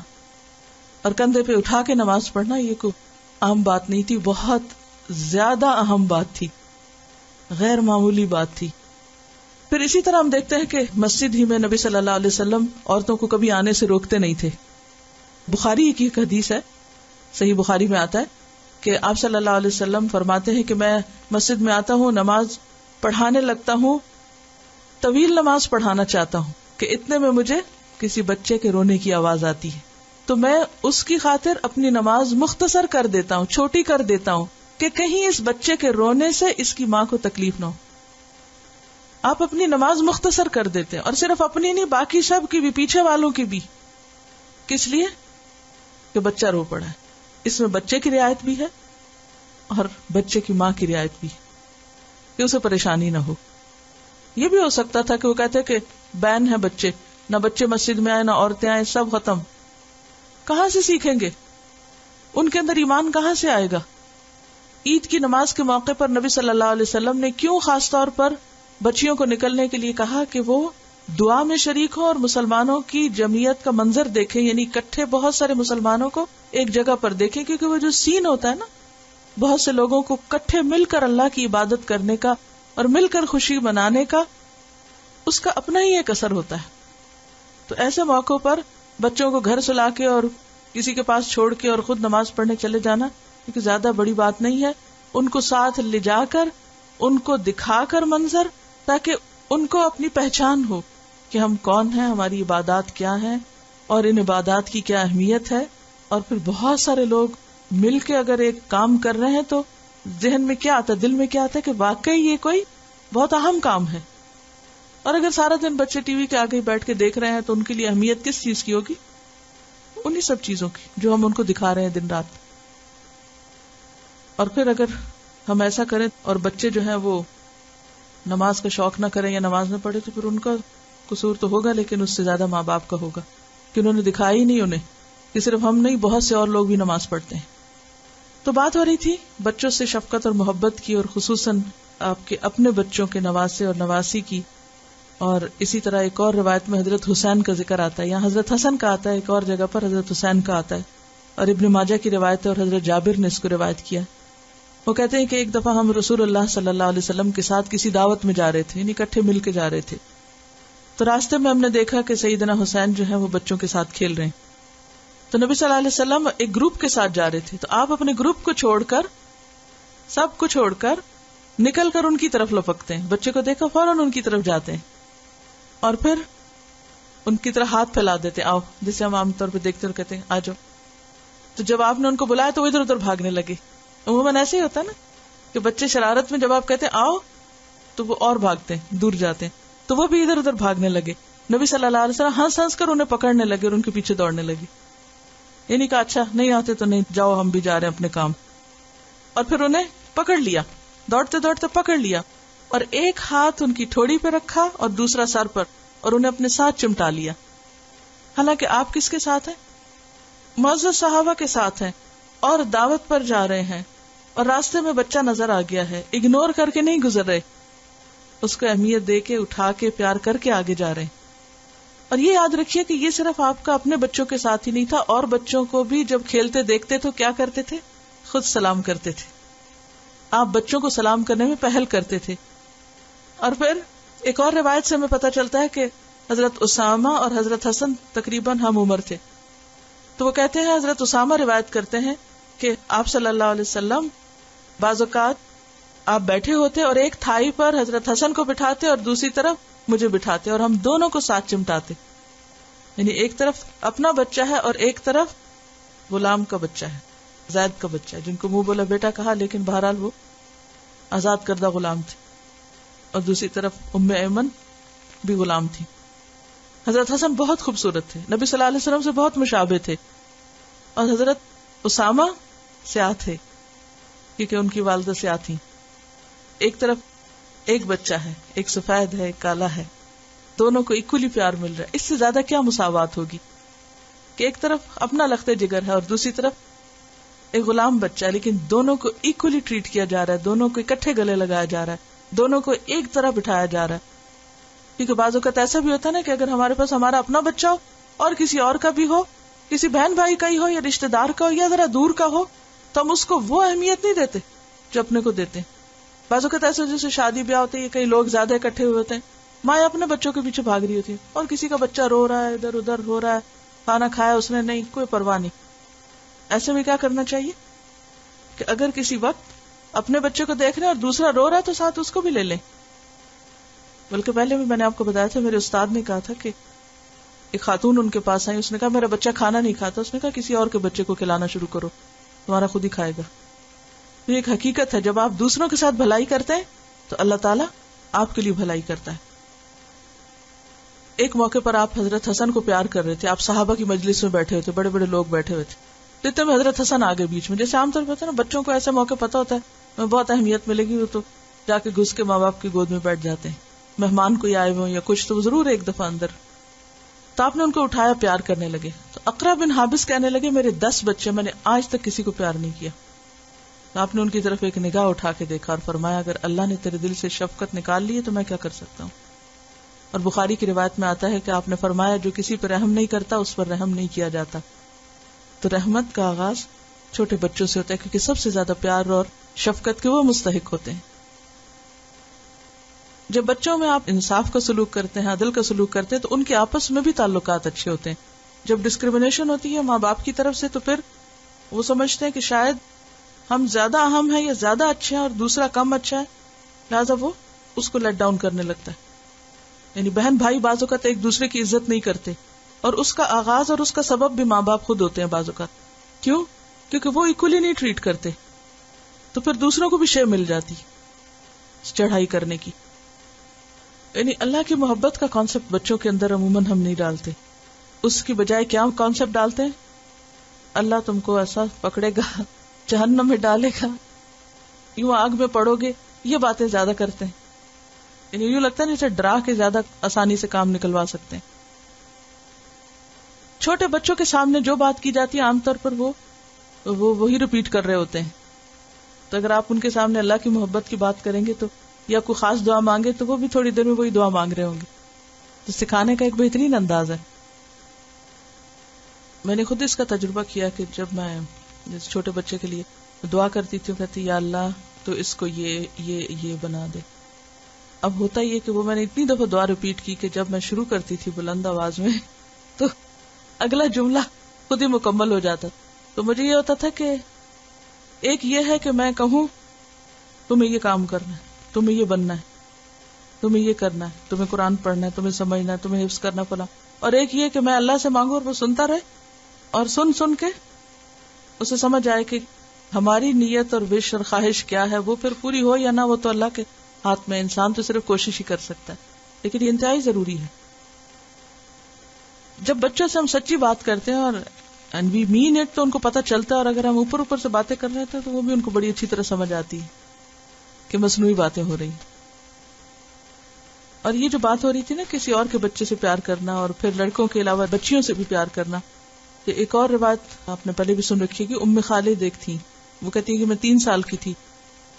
اور کندھے پہ اٹھا کے نماز پڑھنا یہ کوئی عام بات نہیں تھی، بہت زیادہ اہم بات تھی، غیر معمولی بات تھی. پھر اسی طرح ہم دیکھتے ہیں کہ مسجد ہی میں نبی صلی اللہ علیہ وسلم عورتوں کو کبھی آنے سے روکتے نہیں تھے. بخاری کی ایک حدیث ہے، صحیح بخاری میں آتا ہے کہ آپ صلی اللہ علیہ وسلم فرماتے ہیں کہ میں مسجد میں آتا ہوں، نماز پڑھانے لگتا ہوں، طویل نماز پڑھانا چاہتا ہوں کہ اتنے میں مجھے کسی بچے کے رونے کی آواز آتی ہے، تو میں اس کی خاطر اپنی نماز مختصر کر دیتا ہوں، چھوٹی کر دیتا ہوں کہ کہیں اس بچے کے رونے سے اس کی ماں کو تکلیف نہ ہو. آپ اپنی نماز مختصر کر دیتے ہیں، اور صرف اپنی نہیں، باقی سب کی بھی، پیچھے والوں کی بھی. کس لیے؟ کہ بچہ رو پڑا ہے. اس میں بچے کی رعایت بھی ہے اور بچے کی ماں کی رعایت بھی ہے کہ اسے پریشانی نہ ہو. یہ بھی ہو سکتا تھا کہ وہ کہتے کہ بین ہے بچے، نہ بچے مسجد میں آئے نہ عورتیں آئے، سب ختم. کہاں سے سیکھیں گے؟ ان کے اندر ایمان کہاں سے آئے گا؟ عید کی نماز کے موقع پر نبی صلی اللہ علیہ وسلم نے کیوں خاص طور پر بچیوں کو نکلنے کے لیے کہا کہ وہ دعا میں شریک ہو اور مسلمانوں کی جمعیت کا منظر دیکھیں، یعنی اکٹھے بہت سارے مسلمانوں کو ایک جگہ پر دیکھیں. کیونکہ وہ جو سین ہوتا ہے نا، بہت سے لوگوں کو اکٹھے مل کر اللہ کی عبادت کرنے کا اور مل کر خوشی منانے کا، اس کا اپنا ہی ایک اثر ہوتا ہے. تو ایسے موقعوں پر بچوں کو گھر سلا کے اور کسی کے پاس چھوڑ کے اور خود نماز پڑھنے چلے جانا کیونکہ زیادہ بڑی بات نہیں ہے. ان کو ساتھ لے جا کر، ان کو دکھا کر منظر، تاکہ ان کو اپنی پہچان ہو کہ ہم کون ہیں، ہماری عبادات کیا ہیں اور ان عبادات کی کیا اہمیت ہے. اور پھر بہت سارے لوگ مل کے اگر ایک کام کر رہے ہیں تو ذہن میں کیا آتا ہے، دل میں کیا آتا ہے کہ واقعی یہ کوئی بہت اہم کام ہے. اور اگر سارا دن بچے ٹی وی کے آگے بیٹھ کے دیکھ رہے ہیں تو ان کے لیے اہمیت کس چیز کی ہوگی؟ انہی سب چیزوں کی جو ہم ان کو دکھا رہے ہیں دن رات. اور پھر اگر ہم ایسا کریں اور بچے جو ہیں وہ نماز کا شوق نہ کریں یا نماز نہ پڑھے تو پھر ان کا قصور تو ہوگا، لیکن اس سے زیادہ ماں باپ کا ہوگا کہ انہوں نے دکھایا ہی نہیں انہیں کہ صرف ہم نہیں، بہت سے اور لوگ بھی نماز پڑھتے ہیں. تو بات ہو رہی تھی بچوں سے شفقت اور محبت کی، اور خصوصاً آپ کے اپنے بچوں کے نواسے اور نواسی کی. اور اسی طرح ایک اور روایت میں حضرت حسین کا ذکر آتا ہے، یہاں حضرت حسن کا آتا ہے، ایک اور جگہ پر حضرت حسین کا آتا ہے. اور ابن ماجہ کی روایت ہے اور حضرت جابر نے اس کو روایت کیا. وہ کہتے ہیں کہ ایک دفعہ ہم رسول اللہ صلی اللہ علیہ وسلم کے ساتھ کسی دعوت میں جا رہے تھے، یعنی اکٹھے مل کے جا رہے تھے. تو راستے میں ہم نے دیکھا کہ سیدنا حسین جو ہے وہ بچوں کے ساتھ کھیل رہے ہیں. تو نبی صلی اللہ علیہ وسلم ایک گروپ کے ساتھ جا رہے تھے، تو آپ اپنے گروپ کو چھوڑ کر، سب کو چھوڑ کر نکل کر ان کی طرف لپکتے ہیں. بچے کو دیکھا فوراً ان کی طرف جاتے ہیں اور پھر ان کی طرف ہاتھ پھیلا دیتے، آؤ، جسے ہم عام طور پہ دیکھتے اور کہتے ہیں آ جاؤ. تو جب آپ نے ان کو بلایا تو وہ ادھر ادھر بھاگنے لگے. عموماً ایسے ہی ہوتا ہے نا کہ بچے شرارت میں جب آپ کہتے ہیں آؤ تو وہ اور بھاگتے ہیں, دور جاتے ہیں, تو وہ بھی ادھر ادھر بھاگنے لگے. نبی صلی اللہ علیہ وسلم ہنس ہنس کر انہیں پکڑنے لگے اور ان کے پیچھے دوڑنے لگے. یعنی کہا اچھا نہیں آتے تو نہیں جاؤ, ہم بھی جا رہے ہیں اپنے کام. اور پھر انہیں پکڑ لیا, دوڑتے دوڑتے پکڑ لیا, اور ایک ہاتھ ان کی ٹھوڑی پہ رکھا اور دوسرا سر پر, اور انہیں اپنے ساتھ چمٹا لیا. حالانکہ آپ کس کے ساتھ ہیں؟ معزز صحابہ کے ساتھ ہیں, اور دعوت پر جا رہے ہیں, اور راستے میں بچہ نظر آ گیا ہے, اگنور کر کے نہیں گزر رہے, اس کو اہمیت دے کے اٹھا کے پیار کر کے آگے جا رہے ہیں. اور یہ یاد رکھیے کہ یہ صرف آپ کا اپنے بچوں کے ساتھ ہی نہیں تھا, اور بچوں کو بھی جب کھیلتے دیکھتے تو کیا کرتے تھے؟ خود سلام کرتے تھے. آپ بچوں کو سلام کرنے میں پہل کرتے تھے. اور پھر ایک اور روایت سے ہمیں پتہ چلتا ہے کہ حضرت اسامہ اور حضرت حسن تقریباً ہم عمر تھے. تو وہ کہتے ہیں, حضرت اسامہ روایت کرتے ہیں کہ آپ صلی اللہ علیہ وسلم بعض اوقات آپ بیٹھے ہوتے اور ایک تھائی پر حضرت حسن کو بٹھاتے اور دوسری طرف مجھے بٹھاتے, اور ہم دونوں کو ساتھ چمٹاتے. یعنی ایک طرف اپنا بچہ ہے اور ایک طرف غلام کا بچہ ہے, زید کا بچہ ہے, جن کو منہ بولا بیٹا کہا لیکن بہرحال وہ آزاد کردہ غلام تھے, اور دوسری طرف ام ایمن بھی غلام تھی. حضرت حسن بہت خوبصورت تھے, نبی صلی اللہ علیہ وسلم سے بہت مشابہ تھے, اور حضرت اسامہ سیاہ تھے کیونکہ ان کی والدہ سیاہ تھیں. ایک طرف ایک بچہ ہے, ایک سفید ہے, ایک کالا ہے, دونوں کو ایکولی پیار مل رہا ہے. اس سے زیادہ کیا مساوات ہوگی کہ ایک طرف اپنا لختے جگر ہے اور دوسری طرف ایک غلام بچہ ہے, لیکن دونوں کو ایکولی ٹریٹ کیا جا رہا ہے, دونوں کو اکٹھے گلے لگایا جا رہا ہے, دونوں کو ایک طرح بٹھایا جا رہا ہے. کیونکہ بعض اوقات ایسا بھی ہوتا ہے نا کہ اگر ہمارے پاس ہمارا اپنا بچہ ہو اور کسی اور کا بھی ہو, کسی بہن بھائی کا ہی ہو یا رشتے دار کا ہو یا ذرا دور کا ہو, تو ہم اس کو وہ اہمیت نہیں دیتے جو اپنے کو دیتے ہیں. بعض اوقات ایسا جیسے شادی بیاہ ہوتے ہیں, کئی لوگ زیادہ اکٹھے ہوئے ہوتے ہیں, ماں اپنے بچوں کے پیچھے بھاگ رہی ہوتی ہے, اور کسی کا بچہ رو رہا ہے, ادھر ادھر ہو رہا ہے, کھانا کھایا اس نے نہیں, کوئی پرواہ نہیں. ایسے میں کیا کرنا چاہیے کہ اگر کسی وقت اپنے بچے کو دیکھ رہے ہیں اور دوسرا رو رہا ہے تو ساتھ اس کو بھی لے لیں. بلکہ پہلے بھی میں نے آپ کو بتایا تھا, میرے استاد نے کہا تھا کہ ایک خاتون ان کے پاس آئی, اس نے کہا میرا بچہ کھانا نہیں کھاتا, اس نے کہا کسی اور کے بچے کو کھلانا شروع کرو, تمہارا خود ہی کھائے گا. یہ ایک حقیقت ہے, جب آپ دوسروں کے ساتھ بھلائی کرتے ہیں تو اللہ تعالیٰ آپ کے لیے بھلائی کرتا ہے. ایک موقع پر آپ حضرت حسن کو پیار کر رہے تھے, آپ صحابہ کی مجلس میں بیٹھے ہوئے تھے, بڑے بڑے لوگ بیٹھے ہوئے تھے, تو اتنے میں حضرت حسن آگے بیچ میں. جیسے عام طور پر ہوتا ہے نا, بچوں کو ایسے موقع پتا ہوتا ہے بہت اہمیت ملے گی, وہ تو جا کے گھس کے ماں باپ کی گود میں بیٹھ جاتے ہیں. مہمان کوئی آئے ہوئے یا کچھ تو ضرور ایک دفعہ اندر. تو آپ نے ان کو اٹھایا, پیار کرنے لگے. تو اقرا بن حابس کہنے لگے میرے 10 بچے, میں نے آج تک کسی کو پیار نہیں کیا. تو آپ نے ان کی طرف ایک نگاہ اٹھا کے دیکھا اور فرمایا اگر اللہ نے تیرے دل سے شفقت نکال لی ہے تو میں کیا کر سکتا ہوں. اور بخاری کی روایت میں آتا ہے کہ آپ نے فرمایا جو کسی پر رحم نہیں کرتا اس پر رحم نہیں کیا جاتا. تو رحمت کا آغاز چھوٹے بچوں سے ہوتا ہے, کیونکہ سب سے زیادہ پیار اور شفقت کے وہ مستحق ہوتے ہیں. جب بچوں میں آپ انصاف کا سلوک کرتے ہیں, عدل کا سلوک کرتے ہیں, تو ان کے آپس میں بھی تعلقات اچھے ہوتے ہیں. جب ڈسکریمنیشن ہوتی ہے ماں باپ کی طرف سے تو پھر وہ سمجھتے ہیں کہ شاید ہم زیادہ اہم ہیں یا زیادہ اچھے ہیں اور دوسرا کم اچھا ہے, لہٰذا وہ اس کو لیٹ ڈاؤن کرنے لگتا ہے. یعنی بہن بھائی بعض اوقات ایک دوسرے کی عزت نہیں کرتے, اور اس کا آغاز اور اس کا سبب بھی ماں باپ خود ہوتے ہیں بعض اوقات. کیوں؟ کیونکہ وہ ایکولی نہیں ٹریٹ کرتے, تو پھر دوسروں کو بھی شے مل جاتی چڑھائی کرنے کی. یعنی اللہ کی محبت کا کانسیپٹ بچوں کے اندر عموماً ہم نہیں ڈالتے, اس کی بجائے کیا کانسیپٹ ڈالتے ہیں, اللہ تم کو ایسا پکڑے گا, جہنم میں ڈالے گا, یوں آگ میں پڑو گے, یہ باتیں زیادہ کرتے ہیں. یعنی یوں لگتا ہے جیسے ڈرا کے زیادہ آسانی سے کام نکلوا سکتے ہیں. چھوٹے بچوں کے سامنے جو بات کی جاتی ہے عام طور پر وہ وہی ریپیٹ کر رہے ہوتے ہیں. تو اگر آپ ان کے سامنے اللہ کی محبت کی بات کریں گے تو یا کوئی خاص دعا مانگے تو وہ بھی تھوڑی دیر میں وہی دعا مانگ رہے ہوں گے. تو سکھانے کا ایک بہترین انداز ہے. میں نے خود اس کا تجربہ کیا کہ جب میں جس چھوٹے بچے کے لیے دعا کرتی تھی, کہتی یا اللہ تو اس کو یہ بنا دے. اب ہوتا یہ کہ وہ میں نے اتنی دفعہ دعا ریپیٹ کی کہ جب میں شروع کرتی تھی بلند آواز میں تو اگلا جملہ خود ہی مکمل ہو جاتا. تو مجھے یہ ہوتا تھا کہ ایک یہ ہے کہ میں کہوں تمہیں یہ کام کرنا ہے, تمہیں یہ بننا ہے, تمہیں یہ کرنا ہے, تمہیں قرآن پڑھنا ہے, تمہیں سمجھنا ہے, تمہیں حفظ کرنا پڑا. اور ایک یہ کہ میں اللہ سے مانگوں اور وہ سنتا رہے, اور سن کے اسے سمجھ آئے کہ ہماری نیت اور وش اور خواہش کیا ہے، وہ پھر پوری ہو یا نہ وہ تو اللہ کے ہاتھ میں، انسان تو صرف کوشش ہی کر سکتا ہے، لیکن یہ انتہائی ضروری ہے. جب بچوں سے ہم سچی بات کرتے ہیں اور اینڈ وی مین اٹ تو ان کو پتہ چلتا ہے، اور اگر ہم اوپر اوپر سے باتیں کر رہے تھے تو وہ بھی ان کو بڑی اچھی طرح سمجھ آتی ہے کہ مصنوعی باتیں ہو رہی. اور یہ جو بات ہو رہی تھی نا کسی اور کے بچے سے پیار کرنا اور پھر لڑکوں کے علاوہ بچیوں سے بھی پیار کرنا، یہ ایک اور روایت آپ نے پہلے بھی سن رکھی ہے کہ ام خالد ایک تھی، وہ کہتی ہے کہ میں 3 سال کی تھی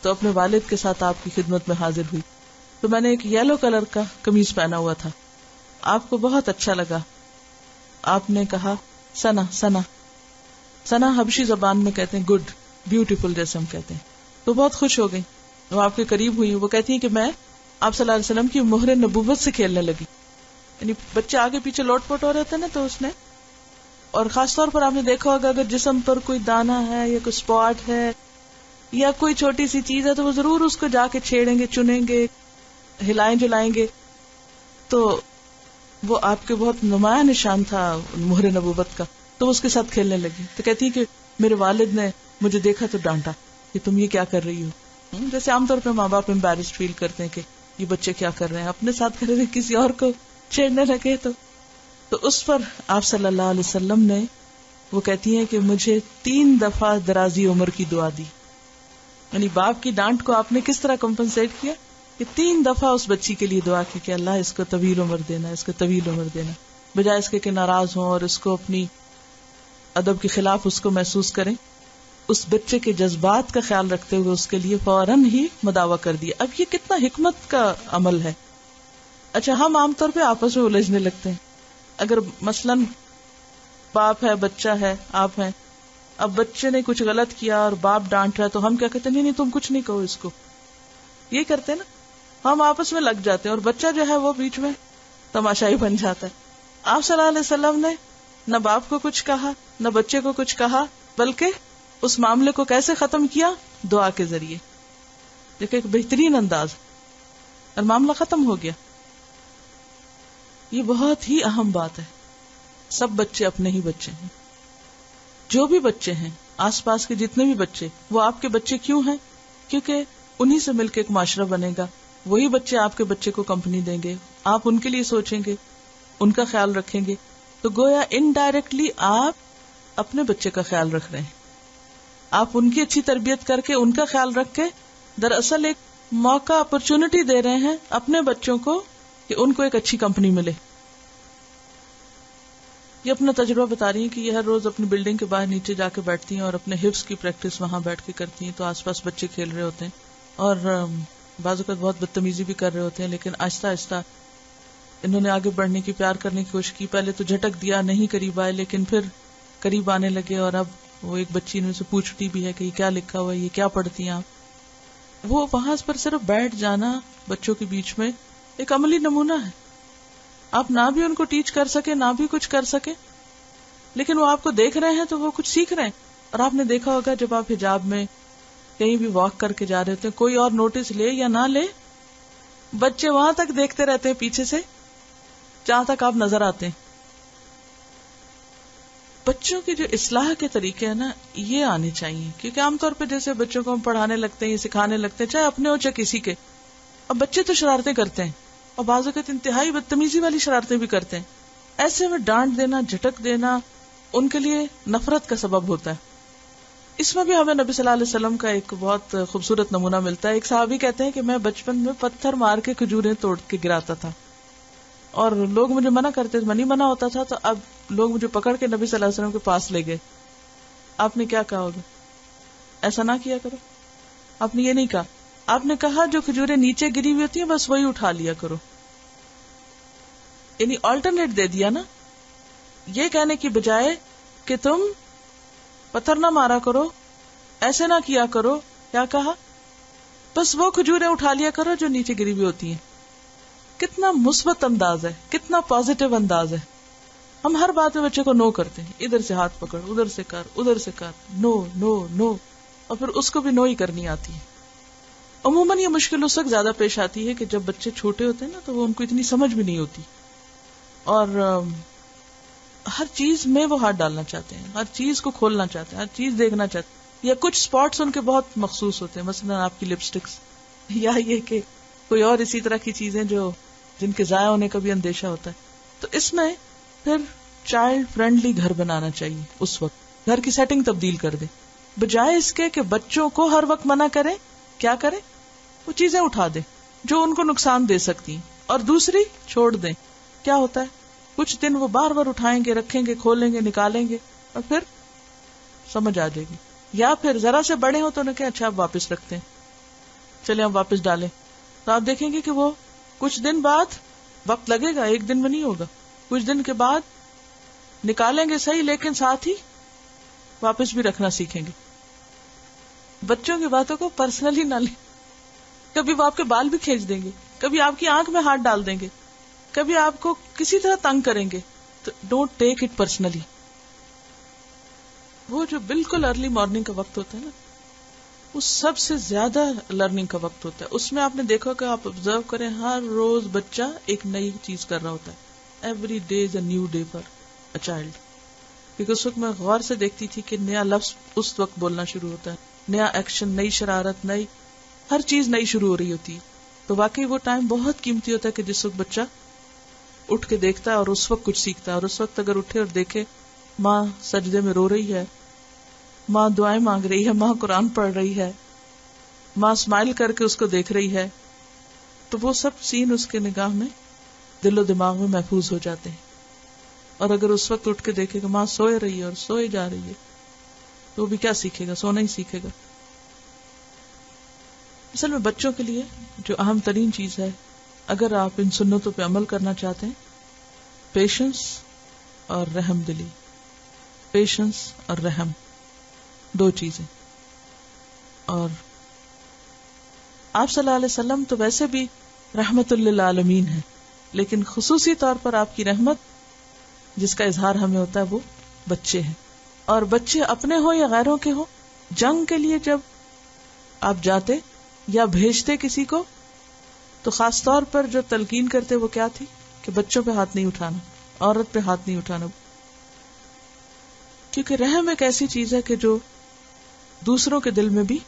تو اپنے والد کے ساتھ آپ کی خدمت میں حاضر ہوئی، تو میں نے ایک یلو کلر کا قمیض پہنا ہوا تھا، آپ کو بہت اچھا لگا، آپ نے کہا سنا سنا. سنا حبشی زبان میں کہتے ہیں گڈ، بیوٹیفل جیسے ہم کہتے ہیں. تو بہت خوش ہو گئی، وہ آپ کے قریب ہوئی، وہ کہتی ہیں کہ میں آپ صلی اللہ علیہ وسلم کی مہر نبوت سے کھیلنے لگی. یعنی بچے آگے پیچھے لوٹ پوٹ ہو رہے تھے نا، تو اس نے، اور خاص طور پر آپ نے دیکھا ہوگا اگر جسم پر کوئی دانا ہے یا کوئی اسپاٹ ہے یا کوئی چھوٹی سی چیز ہے تو وہ ضرور اس کو جا کے چھیڑیں گے، چنیں گے، ہلائیں جلائیں گے. تو وہ آپ کے بہت نمایاں نشان تھا مہر نبوت کا، تو اس کے ساتھ کھیلنے لگی. تو کہتی کہ میرے والد نے مجھے دیکھا تو ڈانٹا کہ تم یہ کیا کر رہی ہو. جیسے عام طور پہ ماں باپ امبیرسڈ فیل کرتے ہیں کہ یہ بچے کیا کر رہے ہیں، اپنے ساتھ کر رہے ہیں، کسی اور کو چھیڑنے لگے. تو اس پر آپ صلی اللہ علیہ وسلم نے، وہ کہتی ہیں کہ مجھے 3 دفعہ درازی عمر کی دعا دی. یعنی باپ کی ڈانٹ کو آپ نے کس طرح کمپنسیٹ کیا کہ 3 دفعہ اس بچی کے لیے دعا کی کہ اللہ اس کو طویل عمر دینا، اس کو طویل عمر دینا، بجائے اس کے کہ ناراض ہوں اور اس کو اپنی ادب کے خلاف اس کو محسوس کریں. اس بچے کے جذبات کا خیال رکھتے ہوئے اس کے لیے فوراً ہی مداوع کر دیا. اب یہ کتنا حکمت کا عمل ہے. اچھا، ہم عام طور پہ آپس میں الجھنے لگتے ہیں. اگر مثلاً باپ ہے، بچہ ہے، آپ ہیں، اب بچے نے کچھ غلط کیا اور باپ ڈانٹ رہا ہے تو ہم کیا کہتے ہیں، نہیں تم کچھ نہیں کہو اس کو. یہ کرتے ہیں نا، ہم آپس میں لگ جاتے ہیں اور بچہ جو ہے وہ بیچ میں تماشائی بن جاتا ہے. آپ صلی اللہ علیہ وسلم نے نہ باپ کو کچھ کہا نہ بچے کو کچھ کہا، بلکہ اس معاملے کو کیسے ختم کیا؟ دعا کے ذریعے. دیکھیں ایک بہترین انداز، اور معاملہ ختم ہو گیا. یہ بہت ہی اہم بات ہے. سب بچے اپنے ہی بچے ہیں، جو بھی بچے ہیں، آس پاس کے جتنے بھی بچے، وہ آپ کے بچے کیوں ہیں؟ کیونکہ انہی سے مل کے ایک معاشرہ بنے گا. وہی بچے آپ کے بچے کو کمپنی دیں گے، آپ ان کے لیے سوچیں گے، ان کا خیال رکھیں گے. تو گویا انڈائریکٹلی آپ اپنے بچے کا خیال رکھ رہے ہیں. آپ ان کی اچھی تربیت کر کے، ان کا خیال رکھ کے، دراصل ایک موقع، اپرچونٹی دے رہے ہیں اپنے بچوں کو کہ ان کو ایک اچھی کمپنی ملے. یہ اپنا تجربہ بتا رہی ہیں کہ یہ ہر روز اپنی بلڈنگ کے باہر نیچے جا کے بیٹھتی ہیں اور اپنے حفظ کی پریکٹس وہاں بیٹھ کے کرتی ہیں. تو آس پاس بچے کھیل رہے ہوتے ہیں اور بعض اوقات بہت بدتمیزی بھی کر رہے ہوتے ہیں، لیکن آہستہ آہستہ انہوں نے آگے بڑھنے کی، پیار کرنے کی کوشش کی. پہلے تو جھٹک دیا، نہیں قریب آئے، لیکن پھر قریب آنے لگے. اور اب وہ ایک بچی نے اسے پوچھتی بھی ہے کہ یہ کیا لکھا ہوا ہے، یہ کیا پڑھتی ہیں آپ. وہ وہاں پر صرف بیٹھ جانا بچوں کے بیچ میں ایک عملی نمونہ ہے. آپ نہ بھی ان کو ٹیچ کر سکے، نہ بھی کچھ کر سکے، لیکن وہ آپ کو دیکھ رہے ہیں تو وہ کچھ سیکھ رہے ہیں. اور آپ نے دیکھا ہوگا جب آپ حجاب میں کہیں بھی واک کر کے جا رہے ہوتے ہیں، کوئی اور نوٹس لے یا نہ لے، بچے وہاں تک دیکھتے رہتے ہیں پیچھے سے جہاں تک آپ نظر آتے ہیں. بچوں کی جو اصلاح کے طریقے ہیں نا، یہ آنے چاہیے. کیونکہ عام طور پہ جیسے بچوں کو ہم پڑھانے لگتے ہیں، سکھانے لگتے ہیں، چاہے اپنے ہو چاہے کسی کے، اب بچے تو شرارتیں کرتے ہیں اور بعض اوقات انتہائی بدتمیزی والی شرارتیں بھی کرتے ہیں. ایسے میں ڈانٹ دینا، جھٹک دینا ان کے لیے نفرت کا سبب ہوتا ہے. اس میں بھی ہمیں نبی صلی اللہ علیہ وسلم کا ایک بہت خوبصورت نمونہ ملتا ہے. ایک صحابی کہتے ہیں کہ میں بچپن میں پتھر مار کے کھجوریں توڑ کے گراتا تھا اور لوگ مجھے منع کرتے تھے، منع ہوتا تھا. تو اب لوگ مجھے پکڑ کے نبی صلی اللہ علیہ وسلم کے پاس لے گئے. آپ نے کیا کہا ہوگا؟ ایسا نہ کیا کرو. آپ نے یہ نہیں کہا، آپ نے کہا جو کھجوریں نیچے گری ہوئی ہوتی ہیں بس وہی اٹھا لیا کرو. یعنی آلٹرنیٹ دے دیا نا، یہ کہنے کی بجائے کہ تم پتھر نہ مارا کرو، ایسے نہ کیا کرو. کیا کہا؟ بس وہ کھجوریں اٹھا لیا کرو جو نیچے گری ہوئی ہوتی ہیں. کتنا مثبت انداز ہے، کتنا پازیٹیو انداز ہے. ہم ہر بات میں بچے کو نو کرتے ہیں، ادھر سے ہاتھ پکڑ، ادھر سے کر، ادھر سے کر، نو نو نو، اور پھر اس کو بھی نو ہی کرنی آتی ہے. عموماً یہ مشکل اس وقت زیادہ پیش آتی ہے کہ جب بچے چھوٹے ہوتے ہیں نا، تو وہ ان کو اتنی سمجھ بھی نہیں ہوتی. اور ہر چیز میں وہ ہاتھ ڈالنا چاہتے ہیں، ہر چیز کو کھولنا چاہتے ہیں، ہر چیز دیکھنا چاہتے ہیں، یا کچھ سپاٹس ان کے بہت مخصوص ہوتے ہیں، مثلا آپ کی لپسٹکس، یا یہ کہ کوئی اور اسی طرح کی چیزیں جو جن کے ضائع ہونے کا بھی اندیشہ ہوتا ہے. تو اس میں پھر چائلڈ فرینڈلی گھر بنانا چاہیے. اس وقت گھر کی سیٹنگ تبدیل کر دیں، بجائے اس کے کہ بچوں کو ہر وقت منع کریں. کیا کریں؟ وہ چیزیں اٹھا دیں جو ان کو نقصان دے سکتی ہیں اور دوسری چھوڑ دیں. کیا ہوتا ہے، کچھ دن وہ بار بار اٹھائیں گے، رکھیں گے، کھولیں گے، نکالیں گے، اور پھر سمجھ آ جائے گی. یا پھر ذرا سے بڑے ہو تو انہیں کہ اچھا آپ واپس رکھتے ہیں، چلے ہم واپس ڈالیں. تو آپ دیکھیں گے کہ وہ کچھ دن بعد، وقت لگے گا، ایک دن میں نہیں ہوگا، کچھ دن کے بعد نکالیں گے صحیح، لیکن ساتھ ہی واپس بھی رکھنا سیکھیں گے. بچوں کی باتوں کو پرسنلی نہ لیں. کبھی وہ آپ کے بال بھی کھینچ دیں گے، کبھی آپ کی آنکھ میں ہاتھ ڈال دیں گے، کبھی آپ کو کسی طرح تنگ کریں گے، تو ڈونٹ ٹیک اٹ پرسنلی. وہ جو بالکل ارلی مارننگ کا وقت ہوتا ہے نا، وہ سب سے زیادہ لرننگ کا وقت ہوتا ہے. اس میں آپ نے دیکھا کہ آپ آبزرو کریں، ہر روز بچہ ایک نئی چیز کر رہا ہوتا ہے. Every day is a new day for a child. کیونکہ اس وقت میں غور سے دیکھتی تھی کہ نیا لفظ اس وقت بولنا شروع ہوتا ہے، نیا ایکشن، نئی شرارت، نئی ہر چیز نئی شروع ہو رہی ہوتی ہے. تو واقعی وہ ٹائم بہت قیمتی ہوتا ہے کہ جس وقت بچہ اٹھ کے دیکھتا ہے اور اس وقت کچھ سیکھتا ہے. اور اس وقت اگر اٹھے اور دیکھے ماں سجدے میں رو رہی ہے، ماں دعائیں مانگ رہی ہے، ماں قرآن پڑھ رہی ہے، ماں اسمائل کر کے اس کو دیکھ رہی ہے، تو وہ سب سین اس کے نگاہ میں، دل و دماغ میں محفوظ ہو جاتے ہیں. اور اگر اس وقت اٹھ کے دیکھے کہ ماں سوئے رہی ہے اور سوئے جا رہی ہے، تو وہ بھی کیا سیکھے گا؟ سونا ہی سیکھے گا. اصل میں بچوں کے لیے جو اہم ترین چیز ہے، اگر آپ ان سنتوں پہ عمل کرنا چاہتے ہیں، پیشنس اور رحم دلی. پیشنس اور رحم، دو چیزیں. اور آپ صلی اللہ علیہ وسلم تو ویسے بھی رحمت للعالمین ہے، لیکن خصوصی طور پر آپ کی رحمت جس کا اظہار ہمیں ہوتا ہے وہ بچے ہیں. اور بچے اپنے ہوں یا غیروں کے ہوں، جنگ کے لیے جب آپ جاتے یا بھیجتے کسی کو، تو خاص طور پر جو تلقین کرتے وہ کیا تھی کہ بچوں پہ ہاتھ نہیں اٹھانا، عورت پہ ہاتھ نہیں اٹھانا. کیونکہ رحم ایک ایسی چیز ہے کہ جو دوسروں کے دل میں بھی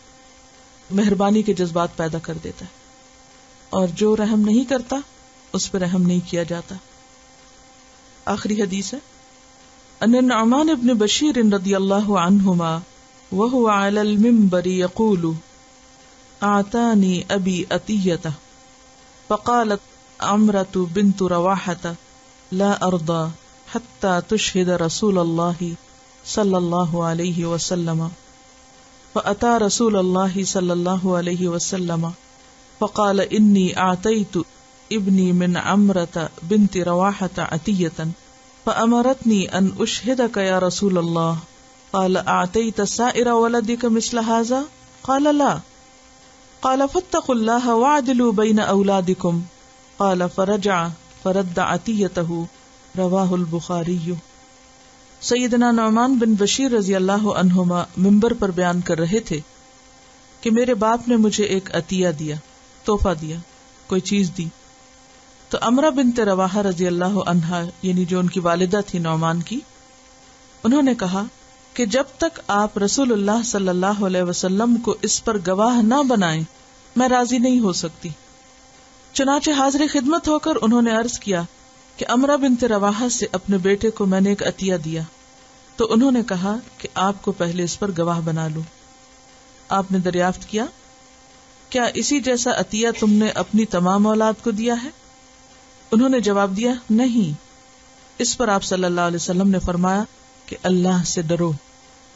مہربانی کے جذبات پیدا کر دیتا ہے، اور جو رحم نہیں کرتا اس پہ رحم نہیں کیا جاتا. آخری حدیث ہے، ان النعمان ابن بشیر رضی اللہ عنہما وهو على المنبر يقول اعطاني ابي عطية فقالت عمرة بنت رواحة لا ارضى حتى تشهد رسول الله صلى الله عليه وسلم فأتى رسول الله صلى الله عليه وسلم فقال إني أعطيت ابني من عمرة بنت رواحة عطية فأمرتني أن أشهدك يا رسول الله قال أعطيت سائر ولدك مثل هذا قال لا قال فاتقوا الله واعدلوا بين أولادكم قال فرجع فرد عطيته رواه البخاري. سیدنا نعمان بن بشیر رضی اللہ عنہما منبر پر بیان کر رہے تھے کہ میرے باپ نے مجھے ایک عطیہ دیا، تحفہ دیا، کوئی چیز دی. تو عمرہ بنت رواحہ رضی اللہ عنہا، یعنی جو ان کی والدہ تھی نعمان کی، انہوں نے کہا کہ جب تک آپ رسول اللہ صلی اللہ علیہ وسلم کو اس پر گواہ نہ بنائیں میں راضی نہیں ہو سکتی. چنانچہ حاضر خدمت ہو کر انہوں نے عرض کیا کہ عمرہ بنت رواحہ سے اپنے بیٹے کو میں نے ایک عطیہ دیا. تو انہوں نے کہا کہ آپ کو پہلے اس پر گواہ بنا لوں. آپ نے دریافت کیا کیا اسی جیسا عطیہ تم نے اپنی تمام اولاد کو دیا ہے؟ انہوں نے جواب دیا نہیں. اس پر آپ صلی اللہ علیہ وسلم نے فرمایا کہ اللہ سے ڈرو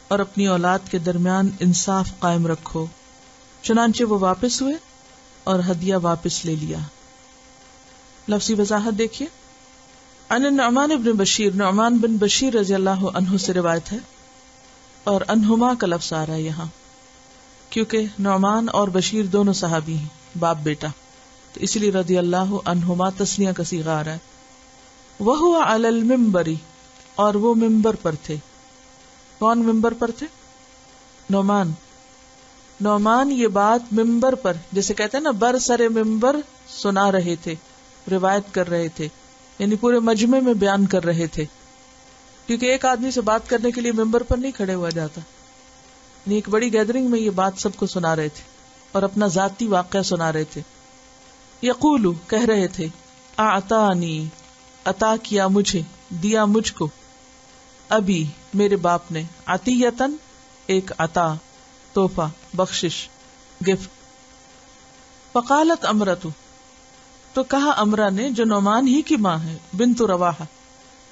اور اپنی اولاد کے درمیان انصاف قائم رکھو. چنانچہ وہ واپس ہوئے اور ہدیہ واپس لے لیا. لفظی وضاحت دیکھیے. ان نعمان ابن بشیر، نعمان بن بشیر رضی اللہ عنہ سے روایت ہے، اور انہما کا لفظ آ رہا ہے یہاں کیونکہ نعمان اور بشیر دونوں صحابی ہیں، باپ بیٹا، تو اس لیے رضی اللہ عنہما تسنیہ کا صیغہ آ رہا ہے. وہو علی المنبر، اور وہ ممبر پر تھے. کون ممبر پر تھے؟ نعمان. نعمان یہ بات ممبر پر، جیسے کہتے ہیں نا برسر ممبر، سنا رہے تھے، روایت کر رہے تھے، یعنی پورے مجمع میں بیان کر رہے تھے. کیونکہ ایک آدمی سے بات کرنے کے لیے ممبر پر نہیں کھڑے ہوا جاتا. یعنی ایک بڑی گیدرنگ میں یہ بات سب کو سنا رہے تھے اور اپنا ذاتی واقعہ سنا رہے تھے. یقولو کہہ رہے تھے اعطانی عطا کیا مجھے، دیا مجھ کو، ابھی میرے باپ نے، عطیتن ایک عطا، تحفہ، بخشش، گفٹ. فقالت امرتو تو کہا امرا نے جو نعمان ہی کی ماں ہے، بنت رواحہ،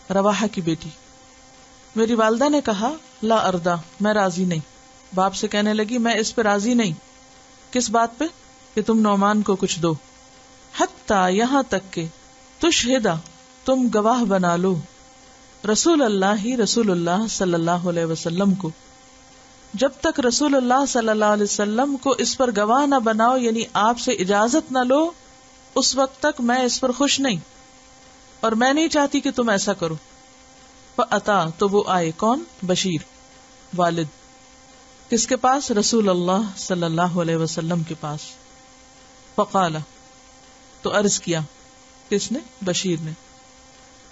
رواحہ کی بیٹی، میری والدہ نے کہا لا اردا میں راضی نہیں. باپ سے کہنے لگی میں اس پہ راضی نہیں. کس بات پہ؟ کہ تم نعمان کو کچھ دو. حتی یہاں تک کہ تشہدہ تم گواہ بنا لو رسول اللہ صلی اللہ علیہ وسلم کو. جب تک رسول اللہ صلی اللہ علیہ وسلم کو اس پر گواہ نہ بناؤ، یعنی آپ سے اجازت نہ لو، اس وقت تک میں اس پر خوش نہیں اور میں نہیں چاہتی کہ تم ایسا کرو. فأتا تو وہ آئے، کون؟ بشیر والد. کس کے پاس؟ رسول اللہ صلی اللہ علیہ وسلم کے پاس. فقال تو عرض کیا، کس نے؟ بشیر نے،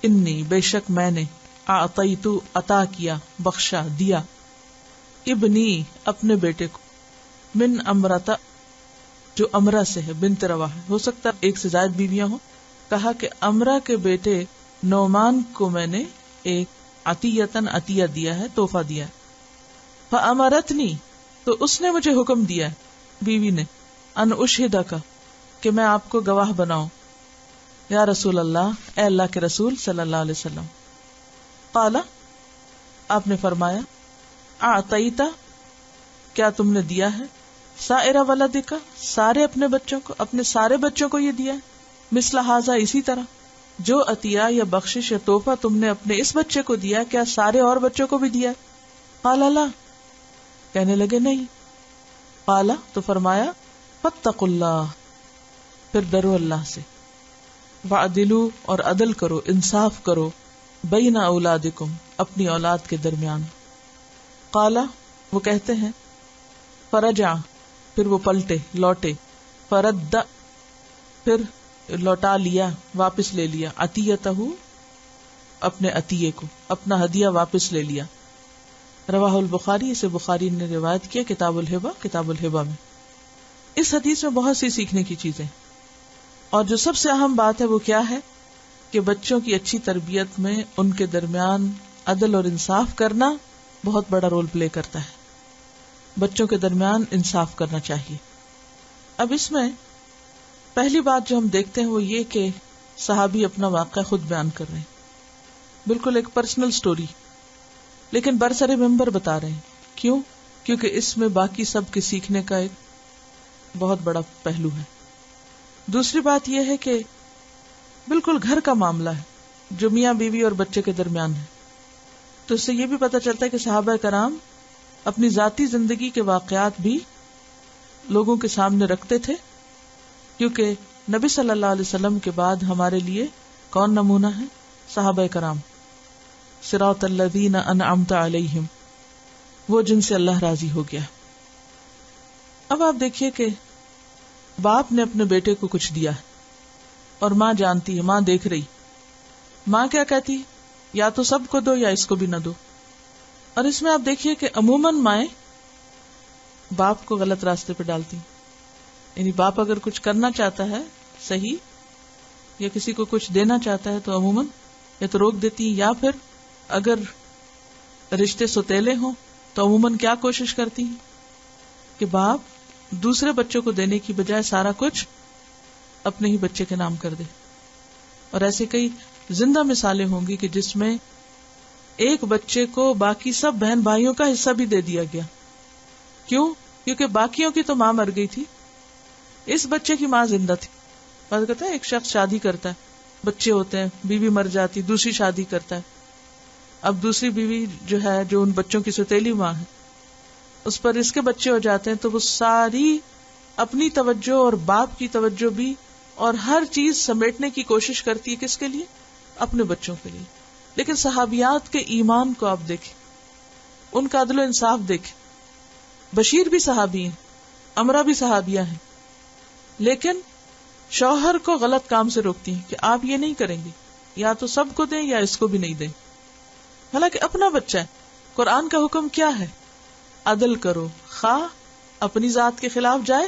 انی بے شک میں نے، اعطیتو عطا کیا، بخشا، دیا، ابنی اپنے بیٹے کو، من امرتا جو امرا سے ہے، بنت رواح، ہو سکتا ایک سے زائد بیویاں ہوں. کہا کہ امرا کے بیٹے نعمان کو میں نے ایک عطیتن عطیہ دیا ہے، تحفہ دیا ہے. فامرتنی تو اس نے مجھے حکم دیا ہے، بیوی نے، ان اشہدک کہ میں آپ کو گواہ بناؤں. یا رسول اللہ، اے اللہ کے رسول صلی اللہ علیہ وسلم. قال آپ نے فرمایا اعطیتا کیا تم نے دیا ہے، سائر ولدک سارے اپنے بچوں کو، اپنے سارے بچوں کو یہ دیا ہے، مثل ھذا اسی طرح، جو عطیہ یا بخشش یا تحفہ تم نے اپنے اس بچے کو دیا کیا سارے اور بچوں کو بھی دیا؟ قال لا کہنے لگے نہیں. قال تو فرمایا فاتقوا اللہ پھر ڈرو اللہ سے، وعدلوا اور عدل کرو، انصاف کرو، بین اولادکم اپنی اولاد کے درمیان. قال وہ کہتے ہیں فرجع پھر وہ پلٹے لوٹے، فرد پھر لوٹا لیا، واپس لے لیا، عطیتہ اپنے عطیے کو، اپنا ہدیہ واپس لے لیا. رواہ البخاری، اسے بخاری نے روایت کیا کتاب الہبہ میں. اس حدیث میں بہت سی سیکھنے کی چیزیں، اور جو سب سے اہم بات ہے وہ کیا ہے کہ بچوں کی اچھی تربیت میں ان کے درمیان عدل اور انصاف کرنا بہت بڑا رول پلے کرتا ہے. بچوں کے درمیان انصاف کرنا چاہیے. اب اس میں پہلی بات جو ہم دیکھتے ہیں وہ یہ کہ صحابی اپنا واقعہ خود بیان کر رہے ہیں، بالکل ایک پرسنل سٹوری، لیکن برسر ممبر بتا رہے ہیں. کیوں؟ کیونکہ اس میں باقی سب کے سیکھنے کا ایک بہت بڑا پہلو ہے. دوسری بات یہ ہے کہ بالکل گھر کا معاملہ ہے جو میاں بیوی اور بچے کے درمیان ہے. تو اس سے یہ بھی پتہ چلتا ہے کہ صحابہ کرام اپنی ذاتی زندگی کے واقعات بھی لوگوں کے سامنے رکھتے تھے، کیونکہ نبی صلی اللہ علیہ وسلم کے بعد ہمارے لیے کون نمونہ ہے؟ صحابہ کرام. صراط الذین انعمت علیہم، وہ جن سے اللہ راضی ہو گیا. اب آپ دیکھیے کہ باپ نے اپنے بیٹے کو کچھ دیا ہے اور ماں جانتی ہے، ماں دیکھ رہی. ماں کیا کہتی؟ یا تو سب کو دو یا اس کو بھی نہ دو. اور اس میں آپ دیکھیے کہ عموماً مائیں باپ کو غلط راستے پہ ڈالتی. یعنی باپ اگر کچھ کرنا چاہتا ہے صحیح یا کسی کو کچھ دینا چاہتا ہے تو عموماً یا تو روک دیتی، یا پھر اگر رشتے سوتیلے ہوں تو عموماً کیا کوشش کرتی کہ باپ دوسرے بچوں کو دینے کی بجائے سارا کچھ اپنے ہی بچے کے نام کر دے. اور ایسے کئی زندہ مثالیں ہوں گی کہ جس میں ایک بچے کو باقی سب بہن بھائیوں کا حصہ بھی دے دیا گیا. کیوں؟ کیونکہ باقیوں کی تو ماں مر گئی تھی، اس بچے کی ماں زندہ تھی. بات کرتا ہے ایک شخص شادی کرتا ہے، بچے ہوتے ہیں، بیوی مر جاتی، دوسری شادی کرتا ہے. اب دوسری بیوی جو ہے، جو ان بچوں کی سوتیلی ماں ہے، اس پر اس کے بچے ہو جاتے ہیں تو وہ ساری اپنی توجہ اور باپ کی توجہ بھی اور ہر چیز سمیٹنے کی کوشش کرتی ہے. کس کے لیے؟ اپنے بچوں کے لیے. لیکن صحابیات کے ایمان کو آپ دیکھیں، ان کا عدل و انصاف دیکھیں. بشیر بھی صحابی ہیں، امرا بھی صحابیہ ہیں، لیکن شوہر کو غلط کام سے روکتی ہیں کہ آپ یہ نہیں کریں گے، یا تو سب کو دیں یا اس کو بھی نہیں دیں. حالانکہ اپنا بچہ ہے. قرآن کا حکم کیا ہے؟ عدل کرو، خواہ اپنی ذات کے خلاف جائے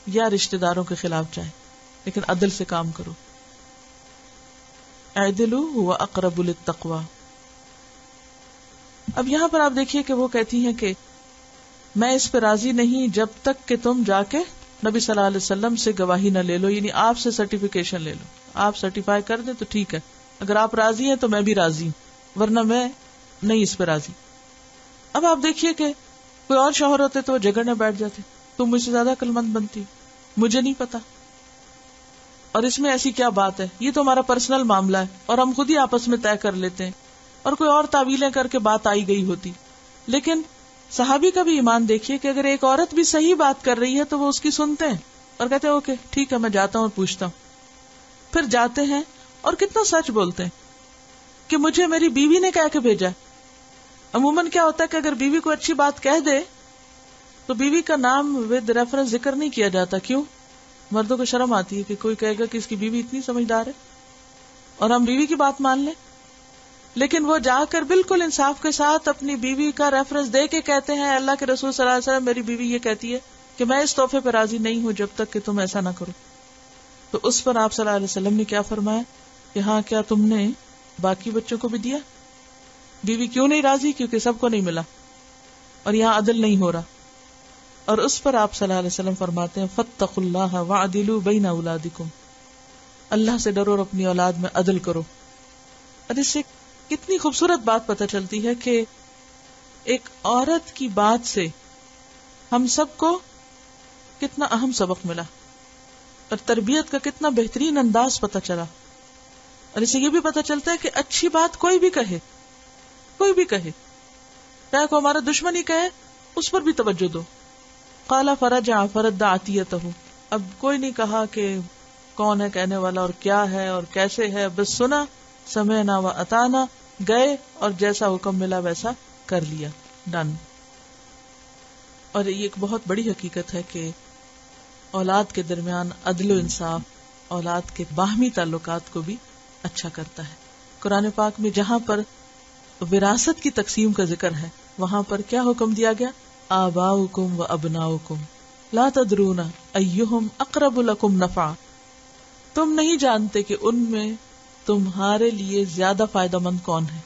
یا رشتہ داروں کے خلاف جائے، لیکن عدل سے کام کرو. اعدلوا هو اقرب للتقوی. اب یہاں پر آپ دیکھیے کہ وہ کہتی ہیں کہ میں اس پہ راضی نہیں جب تک کہ تم جا کے نبی صلی اللہ علیہ وسلم سے گواہی نہ لے لو، یعنی آپ سے سرٹیفیکیشن لے لو. آپ سرٹیفائی کر دیں تو ٹھیک ہے، اگر آپ راضی ہیں تو میں بھی راضی ہوں، ورنہ میں نہیں اس پہ راضی. اب آپ دیکھیے کہ کوئی اور شوہر ہوتے تو وہ جھگڑنے بیٹھ جاتے، تم مجھ سے زیادہ عقل مند بنتی، مجھے نہیں پتا، اور اس میں ایسی کیا بات ہے، یہ تو ہمارا پرسنل معاملہ ہے اور ہم خود ہی آپس میں طے کر لیتے ہیں، اور کوئی اور تعویلیں کر کے بات آئی گئی ہوتی. لیکن صحابی کا بھی ایمان دیکھیے کہ اگر ایک عورت بھی صحیح بات کر رہی ہے تو وہ اس کی سنتے ہیں اور کہتے ہیں اوکے ٹھیک ہے میں جاتا ہوں اور پوچھتا ہوں. پھر جاتے ہیں اور کتنا سچ بولتے ہیں کہ مجھے میری بیوی نے کہہ کے بھیجا. عموماً کیا ہوتا ہے کہ اگر بیوی کو اچھی بات کہہ دے تو بیوی کا نام ود ریفرنس ذکر نہیں کیا جاتا. کیوں؟ مردوں کو شرم آتی ہے کہ کوئی کہے گا کہ اس کی بیوی اتنی سمجھدار ہے اور ہم بیوی کی بات مان لیں. لیکن وہ جا کر بالکل انصاف کے ساتھ اپنی بیوی کا ریفرنس دے کے کہتے ہیں اللہ کے رسول صلی اللہ علیہ وسلم میری بیوی یہ کہتی ہے کہ میں اس تحفے پہ راضی نہیں ہوں جب تک کہ تم ایسا نہ کرو. تو اس پر آپ صلی اللہ علیہ وسلم نے کیا فرمایا کہ ہاں کیا تم نے باقی بچوں کو بھی دیا؟ بیوی کیوں نہیں راضی؟ کیونکہ سب کو نہیں ملا اور یہاں عدل نہیں ہو رہا. اور اس پر آپ صلی اللہ علیہ وسلم فرماتے ہیں فاتقوا اللہ واعدلوا بین اولادکم، اللہ سے ڈرو اور اپنی اولاد میں عدل کرو. اور اس سے کتنی خوبصورت بات پتہ چلتی ہے کہ ایک عورت کی بات سے ہم سب کو کتنا اہم سبق ملا اور تربیت کا کتنا بہترین انداز پتہ چلا. اور اسے یہ بھی پتہ چلتا ہے کہ اچھی بات کوئی بھی کہے، کوئی بھی کہے، چاہے کو ہمارا دشمن ہی کہے، اس پر بھی توجہ دو. قال فرجع فرد عطیتہ، اب کوئی نہیں کہا کہ کون ہے کہنے والا اور کیا ہے اور کیسے ہے، بس سنا، سمعنا و اطعنا، گئے اور جیسا حکم ملا ویسا کر لیا، ڈن. اور یہ ایک بہت بڑی حقیقت ہے کہ اولاد کے درمیان عدل و انصاف اولاد کے باہمی تعلقات کو بھی اچھا کرتا ہے. قرآن پاک میں جہاں پر وراثت کی تقسیم کا ذکر ہے وہاں پر کیا حکم دیا گیا؟ آباؤکم و ابناؤکم لا تدرون ایہم اقرب لکم نفعا، تم نہیں جانتے کہ ان میں تمہارے لیے زیادہ فائدہ مند کون ہے.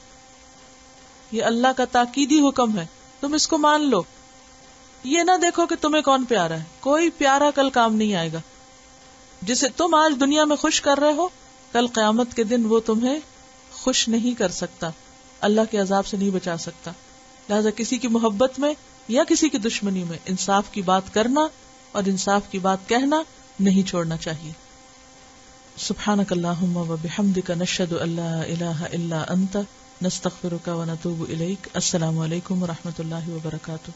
یہ اللہ کا تاکیدی حکم ہے، تم اس کو مان لو. یہ نہ دیکھو کہ تمہیں کون پیارا ہے، کوئی پیارا کل کام نہیں آئے گا. جسے تم آج دنیا میں خوش کر رہے ہو کل قیامت کے دن وہ تمہیں خوش نہیں کر سکتا، اللہ کے عذاب سے نہیں بچا سکتا. لہذا کسی کی محبت میں یا کسی کی دشمنی میں انصاف کی بات کرنا اور انصاف کی بات کہنا نہیں چھوڑنا چاہیے. سبحانک اللہم و بحمدک نشہد ان لا الہ الا انت نستغفرک و نتوب الیک. السلام علیکم و رحمۃ اللہ وبرکاتہ.